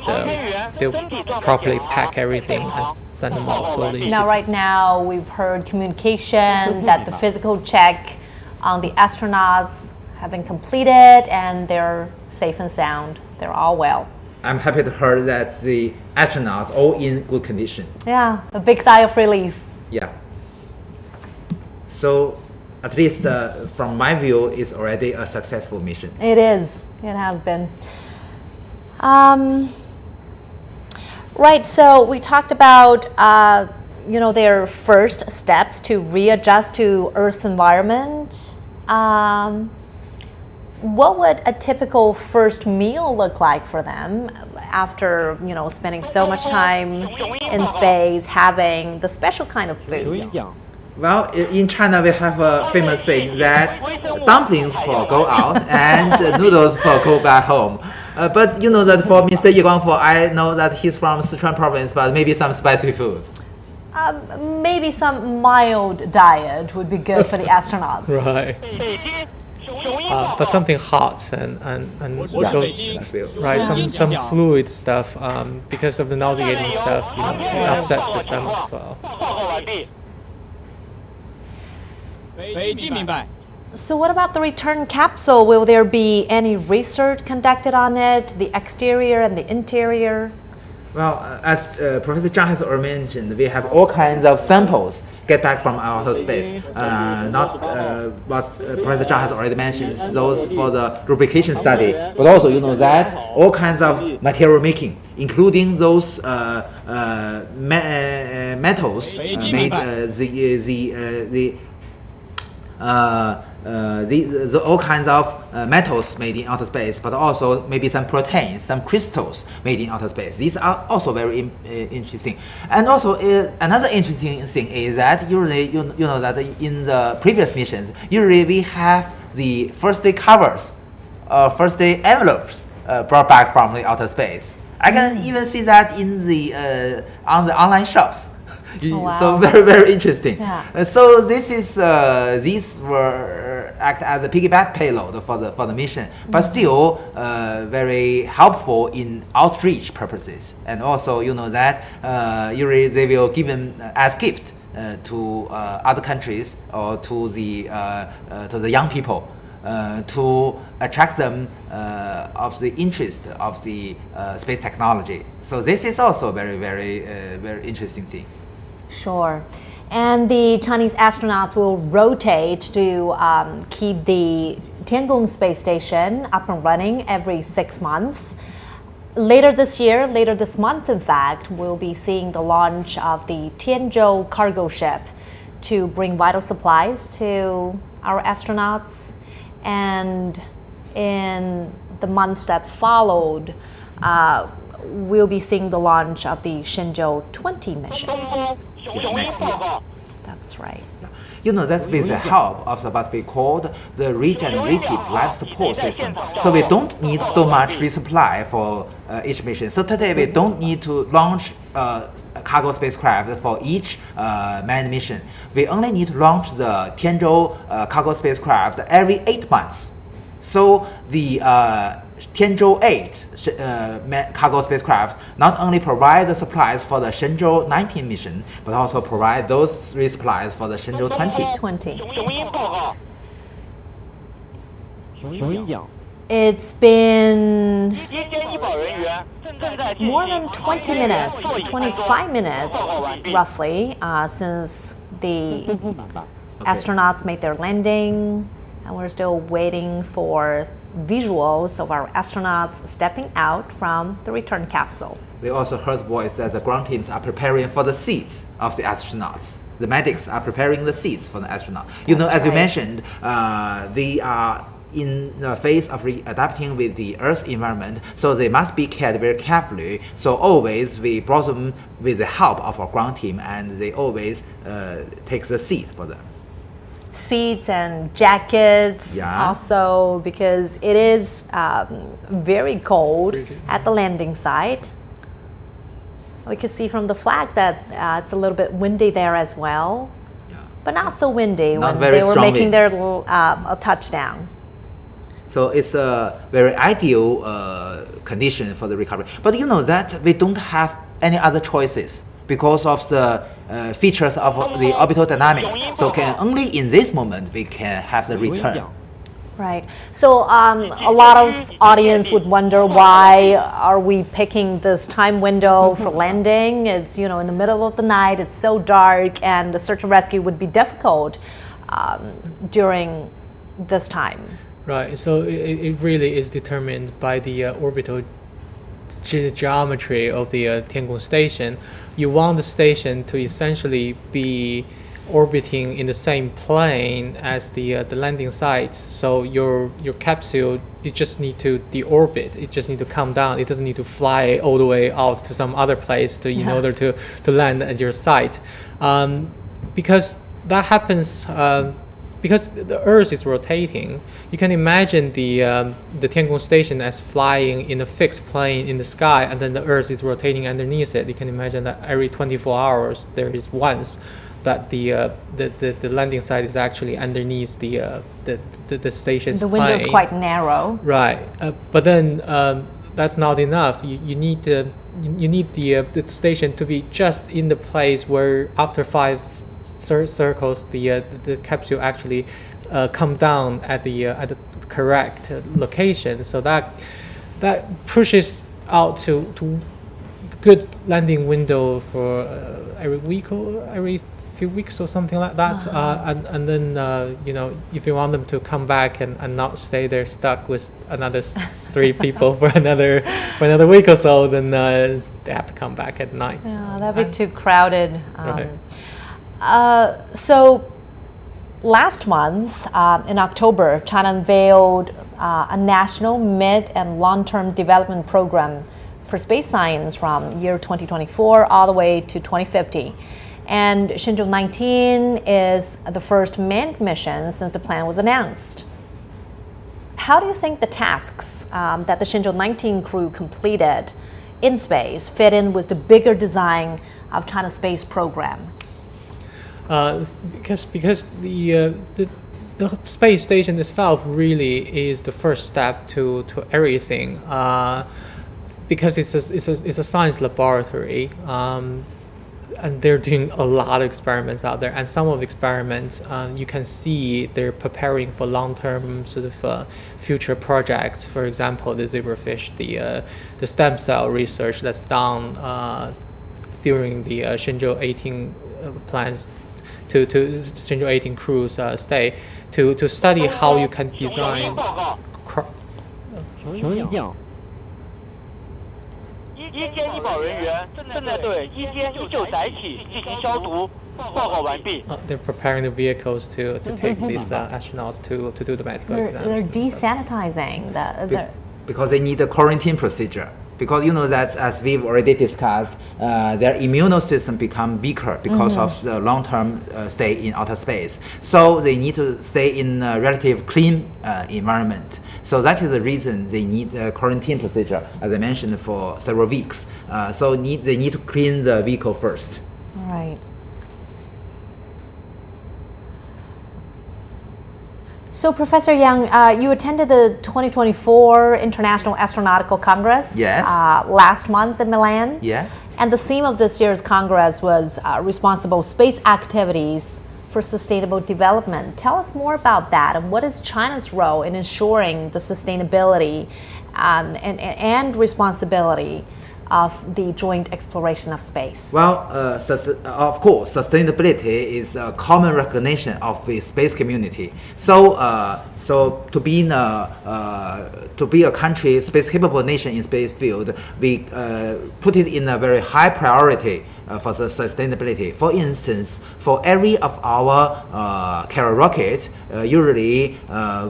properly pack everything and send them off to the Now, right now, we've heard communication that the physical check on the astronauts have been completed and they're safe and sound. They're all well. I'm happy to hear that the astronauts all in good condition. Yeah, a big sigh of relief. Yeah. So at least from my view, it's already a successful mission. It is. It has been. Right. So we talked about their first steps to readjust to Earth's environment. What would a typical first meal look like for them after spending so much time in space, having the special kind of food? Well, in China, we have a famous saying that dumplings for go out and noodles for go back home. But you know that for Mr. Li Guangfu, I know that he's from Sichuan province, but maybe some spicy food. Maybe some mild diet would be good for the astronauts. Right. But something hot and some fluid stuff, because of the nauseating stuff, it upsets the stomach as well. So what about the return capsule? Will there be any research conducted on it, the exterior and the interior? Well, as Professor Zhang has already mentioned, we have all kinds of samples get back from outer space. Not what Professor Zhang has already mentioned, those for the lubrication study, but also that all kinds of material making, including those metals made the all kinds of metals made in outer space, but also maybe some proteins, some crystals made in outer space. These are also very interesting. And also another interesting thing is that usually you know that in the previous missions, usually we have the first day covers, first day envelopes brought back from the outer space. I can even see that in the on the online shops. Oh, wow. So very, very interesting. Yeah. So this is these were act as the piggyback payload for the mission, but still very helpful in outreach purposes. And also that usually they will give them as gift to other countries or to the young people to attract them of the interest of the space technology. So this is also very, very, very interesting thing. Sure. And the Chinese astronauts will rotate to keep the Tiangong space station up and running every 6 months. Later this month, in fact, we'll be seeing the launch of the Tianzhou cargo ship to bring vital supplies to our astronauts. And in the months that followed, we'll be seeing the launch of the Shenzhou 20 mission. Next year. That's right. That's with the help of what we called the regenerative life support system. So we don't need so much resupply for each mission. So today we don't need to launch a cargo spacecraft for each manned mission. We only need to launch the Tianzhou cargo spacecraft every 8 months. So the Tianzhou 8 cargo spacecraft not only provide the supplies for the Shenzhou 19 mission, but also provide those resupplies for the Shenzhou 20. It's been more than 20 minutes, 25 minutes roughly, since the astronauts made their landing, and we're still waiting for visuals of our astronauts stepping out from the return capsule. We also heard voice that the ground teams are preparing for the seats of the astronauts. The medics are preparing the seats for the astronaut. As you mentioned, they are in the phase of adapting with the Earth's environment, so they must be cared very carefully. So always we brought them with the help of our ground team, and they always take the seat for them. seats and jackets. Yeah. Also, because it is very cold at the landing site. We can see from the flags that it's a little bit windy there as well, but not so windy Not when very they were strong making wind. their little touchdown. So it's a very ideal condition for the recovery. But you know that we don't have any other choices because of the features of the orbital dynamics. So can only in this moment we can have the return. Right. So a lot of audience would wonder, why are we picking this time window for landing? It's, you know, in the middle of the night, it's so dark, and the search and rescue would be difficult during this time. Right. So it really is determined by the orbital geometry of the Tiangong station. You want the station to essentially be orbiting in the same plane as the landing site. So your capsule, you just need to deorbit. It just need to come down. It doesn't need to fly all the way out to some other place in order to land at your site, because that happens. Because the Earth is rotating, you can imagine the Tiangong station as flying in a fixed plane in the sky, and then the Earth is rotating underneath it. You can imagine that every 24 hours there is once that the landing site is actually underneath the station's The window is plane. quite narrow. Right, but then that's not enough. You need the station to be just in the place where after 5 circles the capsule actually come down at the correct location. So that pushes out to good landing window for every week or every few weeks or something like that. And then you know, if you want them to come back and not stay there stuck with another 3 people for another week or so, then they have to come back at night. Yeah, that'd be too crowded. Right. So last month, in October, China unveiled a national mid and long-term development program for space science from year 2024 all the way to 2050. And Shenzhou 19 is the first manned mission since the plan was announced. How do you think the tasks that the Shenzhou 19 crew completed in space fit in with the bigger design of China's space program? Because the space station itself really is the first step to everything. Because it's a science laboratory, and they're doing a lot of experiments out there. And some of the experiments, you can see they're preparing for long-term sort of future projects. For example, the zebrafish, the stem cell research that's done during the Shenzhou 18 plans. To Shenzhou 18 crew's stay to study how you can design. They're preparing the vehicles to take these astronauts to do the medical They're exams. desanitizing Because they need a quarantine procedure. Because you know that, as we've already discussed, their immune system become weaker because of the long-term stay in outer space. So they need to stay in a relative clean environment. So that is the reason they need a quarantine procedure, as I mentioned, for several weeks. So they need to clean the vehicle first. Right. So, Professor Yang, you attended the 2024 International Astronautical Congress last month in Milan. Yeah. And the theme of this year's Congress was responsible space activities for sustainable development. Tell us more about that, and what is China's role in ensuring the sustainability and responsibility of the joint exploration of space? Well, of course, sustainability is a common recognition of the space community. So, to be a country, space capable nation in space field, we put it in a very high priority for the sustainability. For instance, for every of our carrier rocket, usually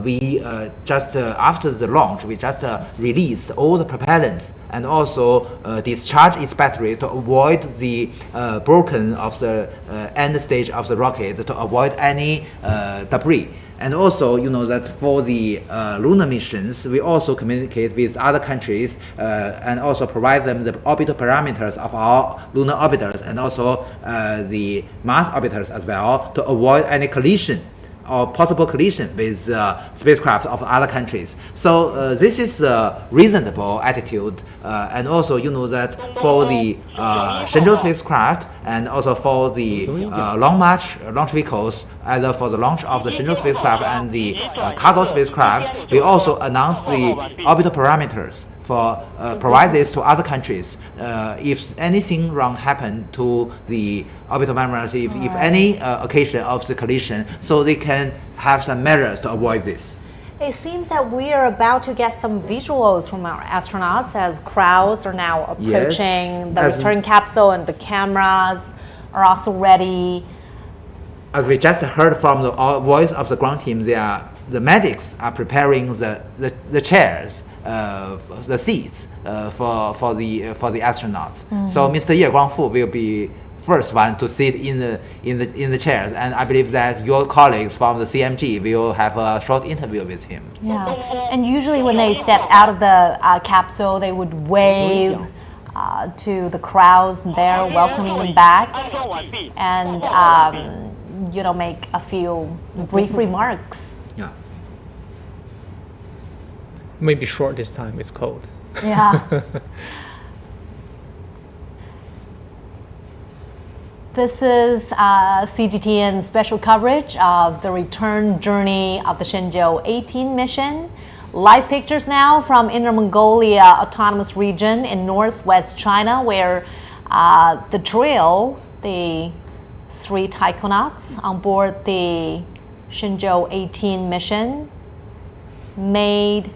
we just after the launch, we just release all the propellants and also discharge its battery to avoid the broken of the end stage of the rocket, to avoid any debris. And also, you know that for the lunar missions, we also communicate with other countries and also provide them the orbital parameters of our lunar orbiters and also the Mars orbiters as well, to avoid any collision or possible collision with spacecraft of other countries. So this is a reasonable attitude, and also you know that for the Shenzhou spacecraft and also for the long march launch vehicles, either for the launch of the Shenzhou spacecraft and the cargo spacecraft, we also announce the orbital parameters for provide this to other countries. If anything wrong happened to the orbital parameters, if any occasion of the collision, so they can have some measures to avoid this. It seems that we are about to get some visuals from our astronauts as crowds are now approaching the return capsule and the cameras are also ready. As we just heard from the voice of the ground team, the medics are preparing the chairs, the seats for the astronauts. So Mr. Ye Guangfu will be first one to sit in the chairs, and I believe that your colleagues from the CMG will have a short interview with him. Yeah, and usually when they step out of the capsule, they would wave to the crowds there, welcoming them back, and you know, make a few brief remarks. Yeah. Maybe short this time. It's cold. Yeah. This is CGTN special coverage of the return journey of the Shenzhou 18 mission. Live pictures now from Inner Mongolia Autonomous Region in northwest China, where the trio, the 3 taikonauts on board the Shenzhou 18 mission, made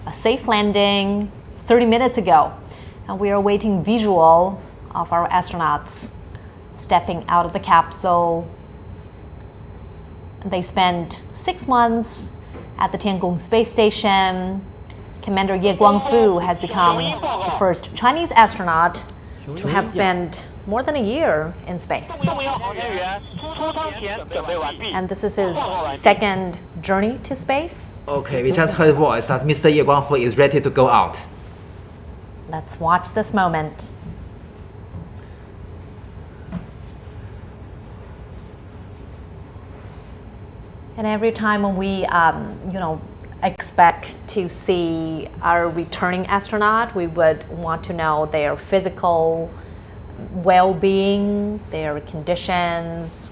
a safe landing 30 minutes ago. And we are awaiting visual of our astronauts stepping out of the capsule. They spent 6 months at the Tiangong space station. Commander Li Guangfu has become the first Chinese astronaut to have spent more than a year in space. And this is his second journey to space. Okay, we just heard a voice that Mr. Ye Guangfu is ready to go out. Let's watch this moment. And every time when we, expect to see our returning astronaut, we would want to know their physical well-being, their conditions,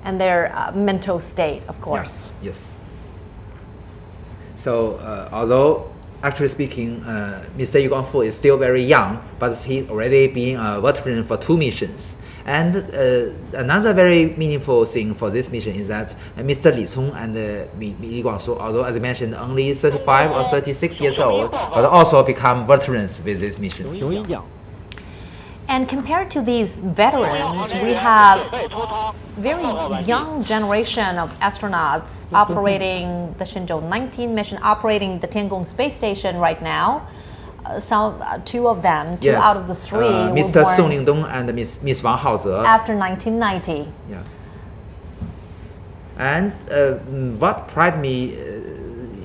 and their mental state, of course. Yes. So, although actually speaking, Mr. Li Guangfu is still very young, but he's already been a veteran for 2 missions. And another very meaningful thing for this mission is that Mr. Li Cong and Li Guangsu, although as I mentioned, only 35 or 36 years old, but also become veterans with this mission. And compared to these veterans, we have very young generation of astronauts operating the Shenzhou 19 mission, operating the Tiangong space station right now. Two of them, two out of the 3 Mr. Song Lingdong and Miss Wang Haoze. After 1990. Yeah. And what pride me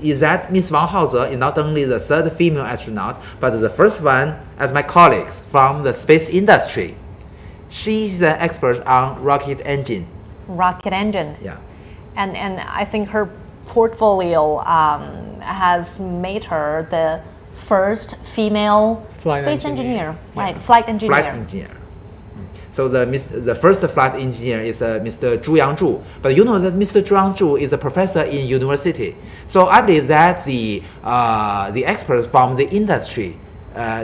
is that Miss Wang Haoze is not only the 3rd female astronaut, but the first one as my colleague from the space industry. She's an expert on rocket engine. Rocket engine. Yeah. And I think her portfolio has made her the first female space engineer. Right, flight engineer. Flight engineer. So the first flight engineer is Mr. Zhu Yangzhu. But you know that Mr. Zhu Yangzhu is a professor in university. So I believe that the experts from the industry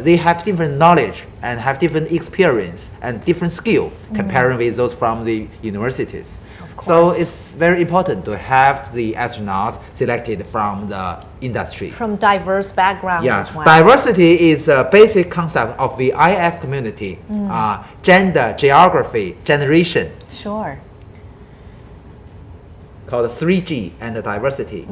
they have different knowledge and have different experience and different skill comparing with those from the universities. So it's very important to have the astronauts selected from the industry. From diverse backgrounds as well. Diversity is a basic concept of the IF community. Gender, geography, generation. Sure. Called 3G and the diversity.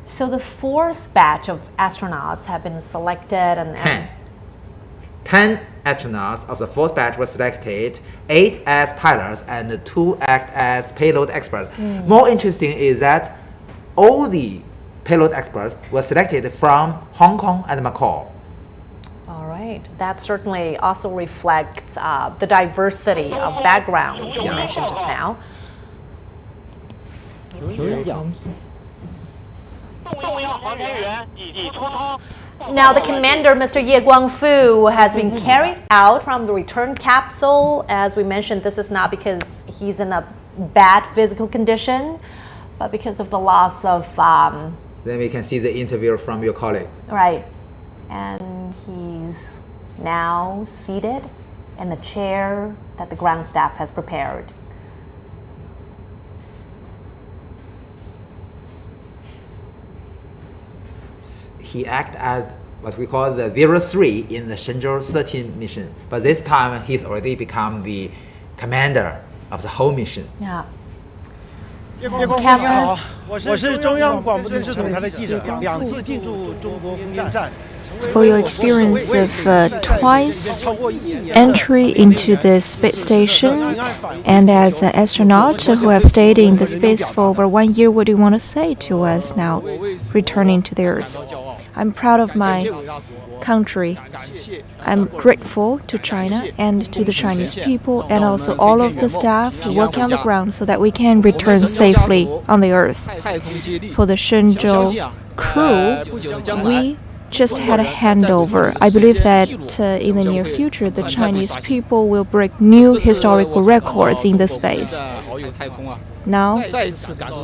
So the fourth batch of astronauts have been selected and 10 astronauts of the fourth batch were selected, 8 as pilots and 2 act as payload experts. More interesting is that all the payload experts were selected from Hong Kong and Macau. All right. That certainly also reflects the diversity of backgrounds you mentioned just now. Now, the commander, Mr. Li Guangfu, has been carried out from the return capsule. As we mentioned, this is not because he's in a bad physical condition, but because of the loss of... Then we can see the interview from your colleague. Right. And he's now seated in the chair that the ground staff has prepared. He acted as what we call the 03 in the Shenzhou 13 mission. But this time, he's already become the commander of the whole mission. Yeah. Cameras. 我是中央广播电视总台的记者，2次进驻中国空间站。 For your experience of twice entry into the space station and as an astronaut who have stayed in the space for over 1 year, what do you want to say to us now returning to the Earth? I'm proud of my country. I'm grateful to China and to the Chinese people and also all of the staff working on the ground so that we can return safely on the Earth. For the Shenzhou crew, we just had a handover. I believe that in the near future, the Chinese people will break new historical records in the space. Now,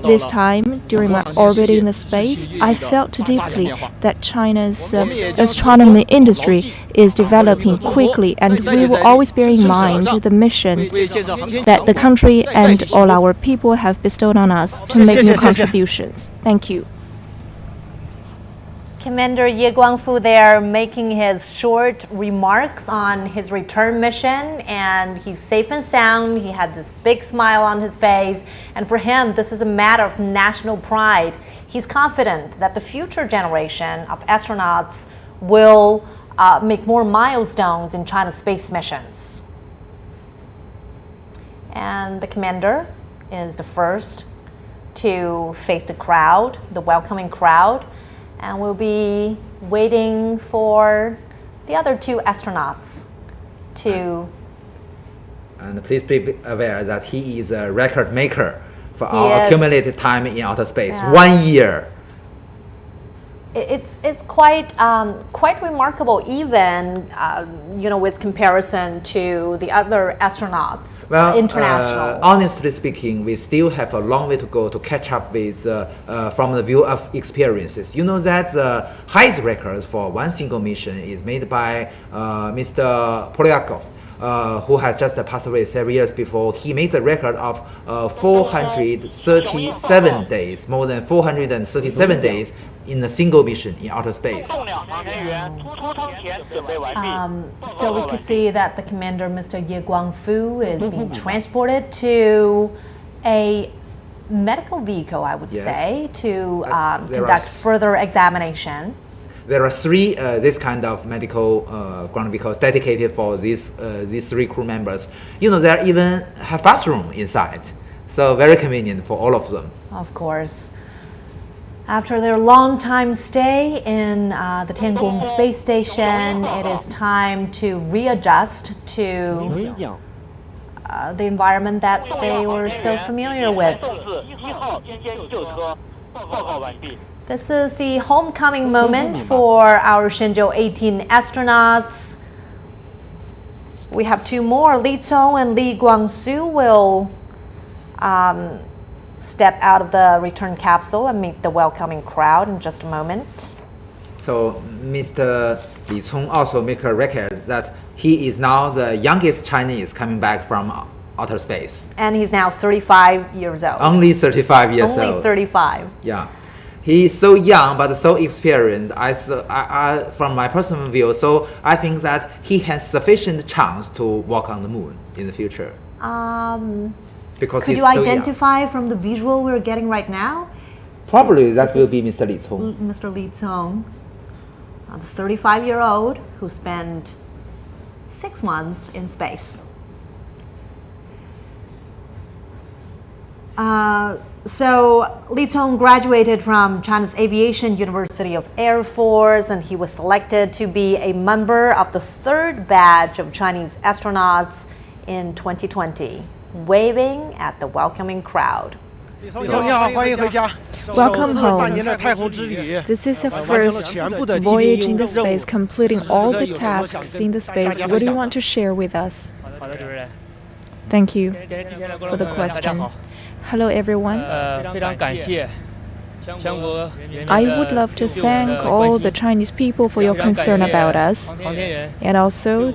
this time, during my orbit in the space, I felt deeply that China's astronomy industry is developing quickly, and we will always bear in mind the mission that the country and all our people have bestowed on us to make new contributions. Thank you. Commander Li Guangfu there making his short remarks on his return mission, and he's safe and sound. He had this big smile on his face, and for him this is a matter of national pride. He's confident that the future generation of astronauts will make more milestones in China's space missions. And the commander is the first to face the crowd, the welcoming crowd. And we'll be waiting for the other 2 astronauts to... And please be aware that he is a record maker for our accumulated time in outer space. 1 year. It's quite quite remarkable, even with comparison to the other astronauts. Well, international. Honestly speaking, we still have a long way to go to catch up with from the view of experiences. You know that the highest record for one single mission is made by Mr. Polyakov. Who has just passed away several years before. He made the record of 437 days, more than 437 days in a single mission in outer space. So we can see that the commander, Mr. Li Guangfu, is being transported to a medical vehicle, I would say, to conduct further examination. There are 3 this kind of medical ground vehicles dedicated for these 3 crew members. You know, they even have bathroom inside, so very convenient for all of them. Of course. After their long time stay in the Tiangong space station, it is time to readjust to the environment that they were so familiar with. This is the homecoming moment for our Shenzhou 18 astronauts. We have 2 more. Li Cong and Li Guangsu will step out of the return capsule and meet the welcoming crowd in just a moment. So Mr. Li Cong also make a record that he is now the youngest Chinese coming back from outer space. And he's now 35 years old. Only 35 years old. Only 35. Yeah. He is so young but so experienced. I from my personal view, so I think that he has sufficient chance to walk on the moon in the future. Because Could he's you still identify young. from the visual we're getting right now? Probably that will be Mr. Li Cong. Mr. Li Cong, the 35-year-old who spent 6 months in space. So Li Cong graduated from China's Aviation University of Air Force, and he was selected to be a member of the 3rd batch of Chinese astronauts in 2020, waving at the welcoming crowd. Welcome home. This is your first voyage in the space, completing all the tasks in the space. What do you want to share with us? Thank you for the question. Hello, everyone. I would love to thank all the Chinese people for your concern about us, and also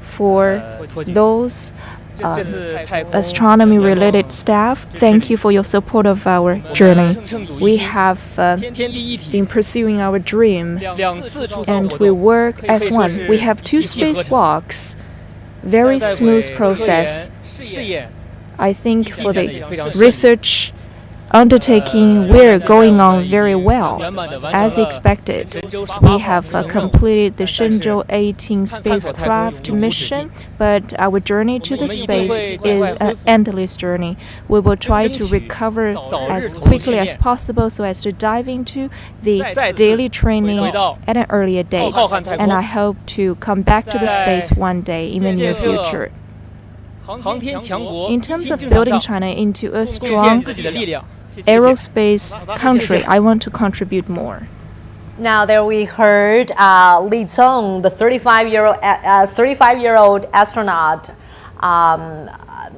for those astronomy-related staff. Thank you for your support of our journey. We have been pursuing our dream, and we work as one. We have 2 spacewalks, very smooth process. I think for the research undertaking, we're going on very well. As expected, we have completed the Shenzhou 18 spacecraft mission, but our journey to the space is an endless journey. We will try to recover as quickly as possible so as to dive into the daily training at an earlier date. And I hope to come back to the space one day in the near future. In terms of building China into a strong aerospace country, I want to contribute more. Now there we heard Li Cong, the 35-year-old astronaut,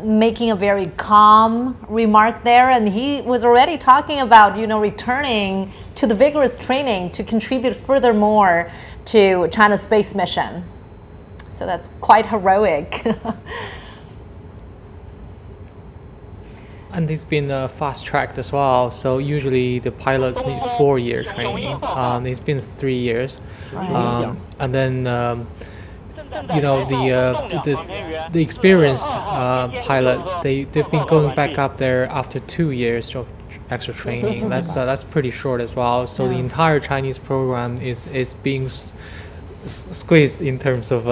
making a very calm remark there, and he was already talking about returning to the vigorous training to contribute furthermore to China's space mission. So that's quite heroic. And it's been fast-tracked as well. So usually the pilots need 4-year training. It's been 3 years, and then the experienced pilots they've been going back up there after 2 years of extra training. That's pretty short as well. So the entire Chinese program is being squeezed in terms of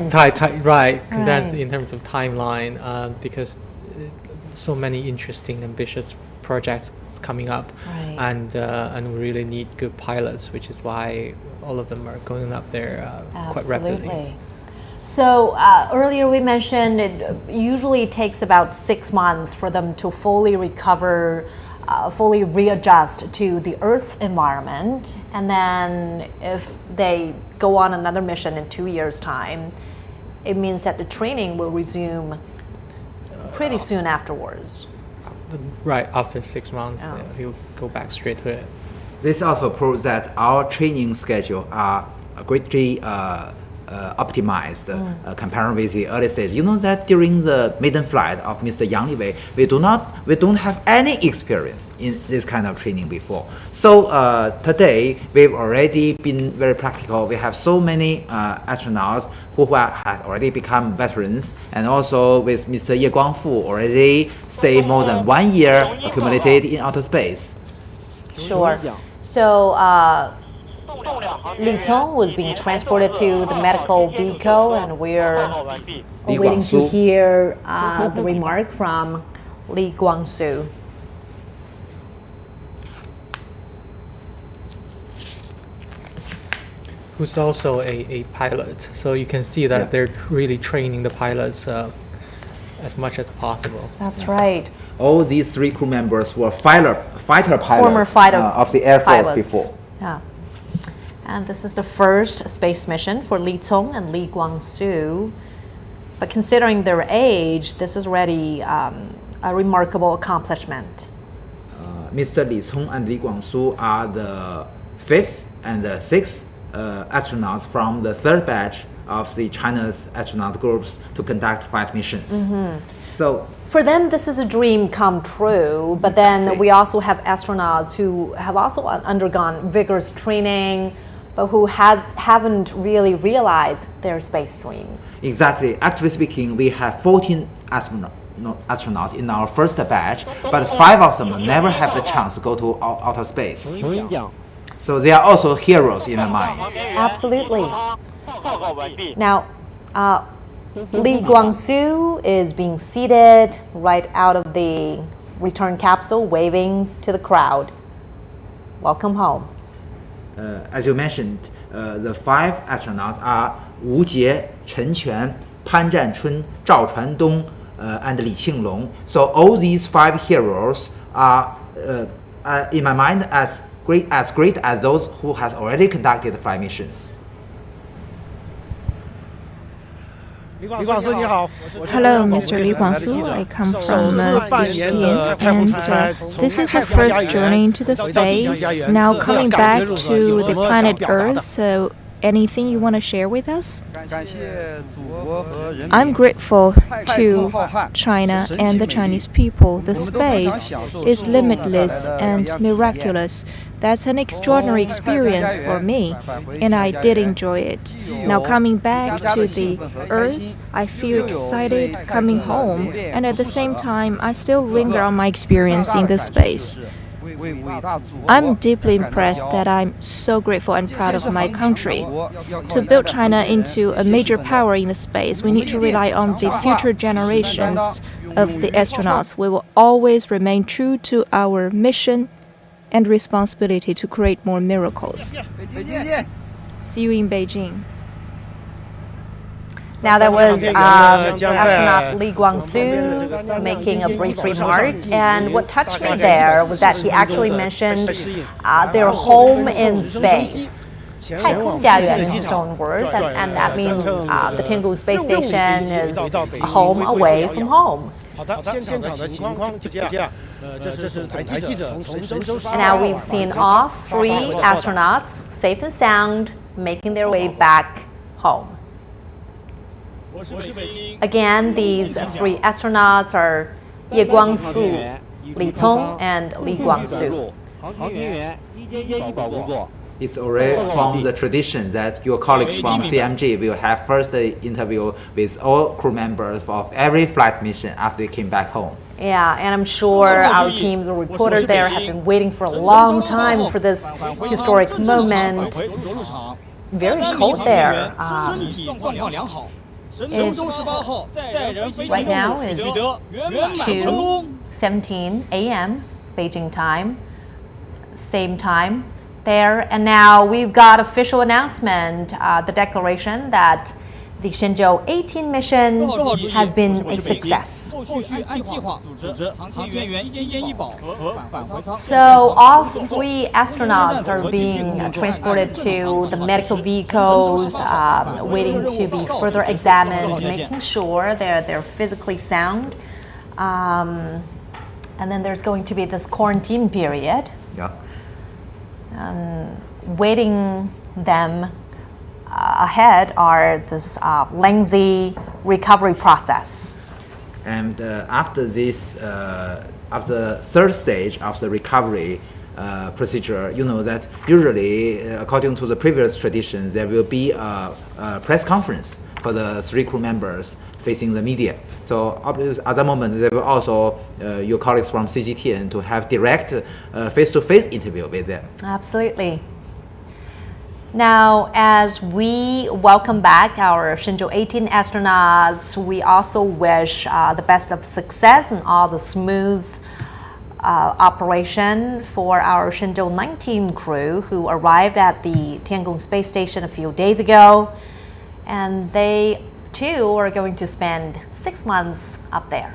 condensed in terms of timeline because so many interesting, ambitious projects coming up, and we really need good pilots, which is why all of them are going up there quite rapidly. So earlier we mentioned it usually takes about 6 months for them to fully recover, fully readjust to the Earth's environment, and then if they go on another mission in 2 years' time, it means that the training will resume pretty soon afterwards. Right, after 6 months, he'll go back straight to it. This also proves that our training schedule are greatly optimized compared with the early stage. You know that during the maiden flight of Mr. Yang Liwei, we don't have any experience in this kind of training before. So today we've already been very practical. We have so many astronauts who have already become veterans, and also with Mr. Li Guangfu already stayed more than 1 year accumulated in outer space. Sure. So Li Cong was being transported to the medical vehicle, and we're waiting to hear the remark from Li Guangsu. Who's also a pilot. So you can see that they're really training the pilots as much as possible. That's right. All these 3 crew members were fighter pilots, former fighter of the Air Force before. Yeah. And this is the first space mission for Li Cong and Li Guangsu. But considering their age, this is already remarkable accomplishment? Mr. Li Cong and Li Guangsu are the 5th and the 6th astronauts from the 3rd batch of the China's astronaut groups to conduct flight missions. So for them, this is a dream come true, but then we also have astronauts who have also undergone vigorous training, but who haven't really realized their space dreams. Exactly. Actually speaking, we have 14 astronauts in our first batch, but 5 of them never have the chance to go to outer space. So they are also heroes in my mind. Absolutely. Now, Li Guangsu is being seated right out of the return capsule, waving to the crowd. Welcome home. As you mentioned, the 5 astronauts are Wu Jie, Chen Quan, Pan Zhanchun, Zhao Chuandong, and Li Qinglong. So all these 5 heroes are, in my mind, as great as those who have already conducted flight missions. Hello, Mr. Li Guangsu. I come from CCTV, and this is our first journey into the space. Now coming back to the planet Earth, so anything you want to share with us? I'm grateful to China and the Chinese people. The space is limitless and miraculous. That's an extraordinary experience for me, and I did enjoy it. Now coming back to the Earth, I feel excited coming home, and at the same time, I still linger on my experience in the space. I'm deeply impressed that I'm so grateful and proud of my country. To build China into a major power in the space, we need to rely on the future generations of the astronauts. We will always remain true to our mission and responsibility to create more miracles. See you in Beijing. Now that was astronaut Li Guangsu making a brief remark, and what touched me there was that he actually mentioned their home in space. 太空家园 in his own words, and that means the Tiangong space station is a home away from home. And now we've seen all 3 astronauts safe and sound making their way back home. Again, these 3 astronauts are Li Guangfu, Li Cong, and Li Guangsu. It's already from the tradition that your colleagues from CMG will have first interview with all crew members of every flight mission after they came back home. Yeah, and I'm sure our teams of reporters there have been waiting for a long time for this historic moment. Very cold there. Right now is 2:17 a.m. Beijing time, same time there. And now we've got official announcement, the declaration that the Shenzhou 18 mission has been a success. So all 3 astronauts are being transported to the medical vehicles, waiting to be further examined, making sure they're physically sound. And then there's going to be this quarantine period. Yeah. Waiting them ahead are this lengthy recovery process. And after this, after 3rd stage of the recovery procedure, you know that usually, according to the previous traditions, there will be a press conference for the 3 crew members facing the media. So at the moment, there will also your colleagues from CGTN to have direct face-to-face interview with them. Absolutely. Now, as we welcome back our Shenzhou 18 astronauts, we also wish the best of success and all the smooth operation for our Shenzhou 19 crew who arrived at the Tiangong space station a few days ago. And they too are going to spend 6 months up there.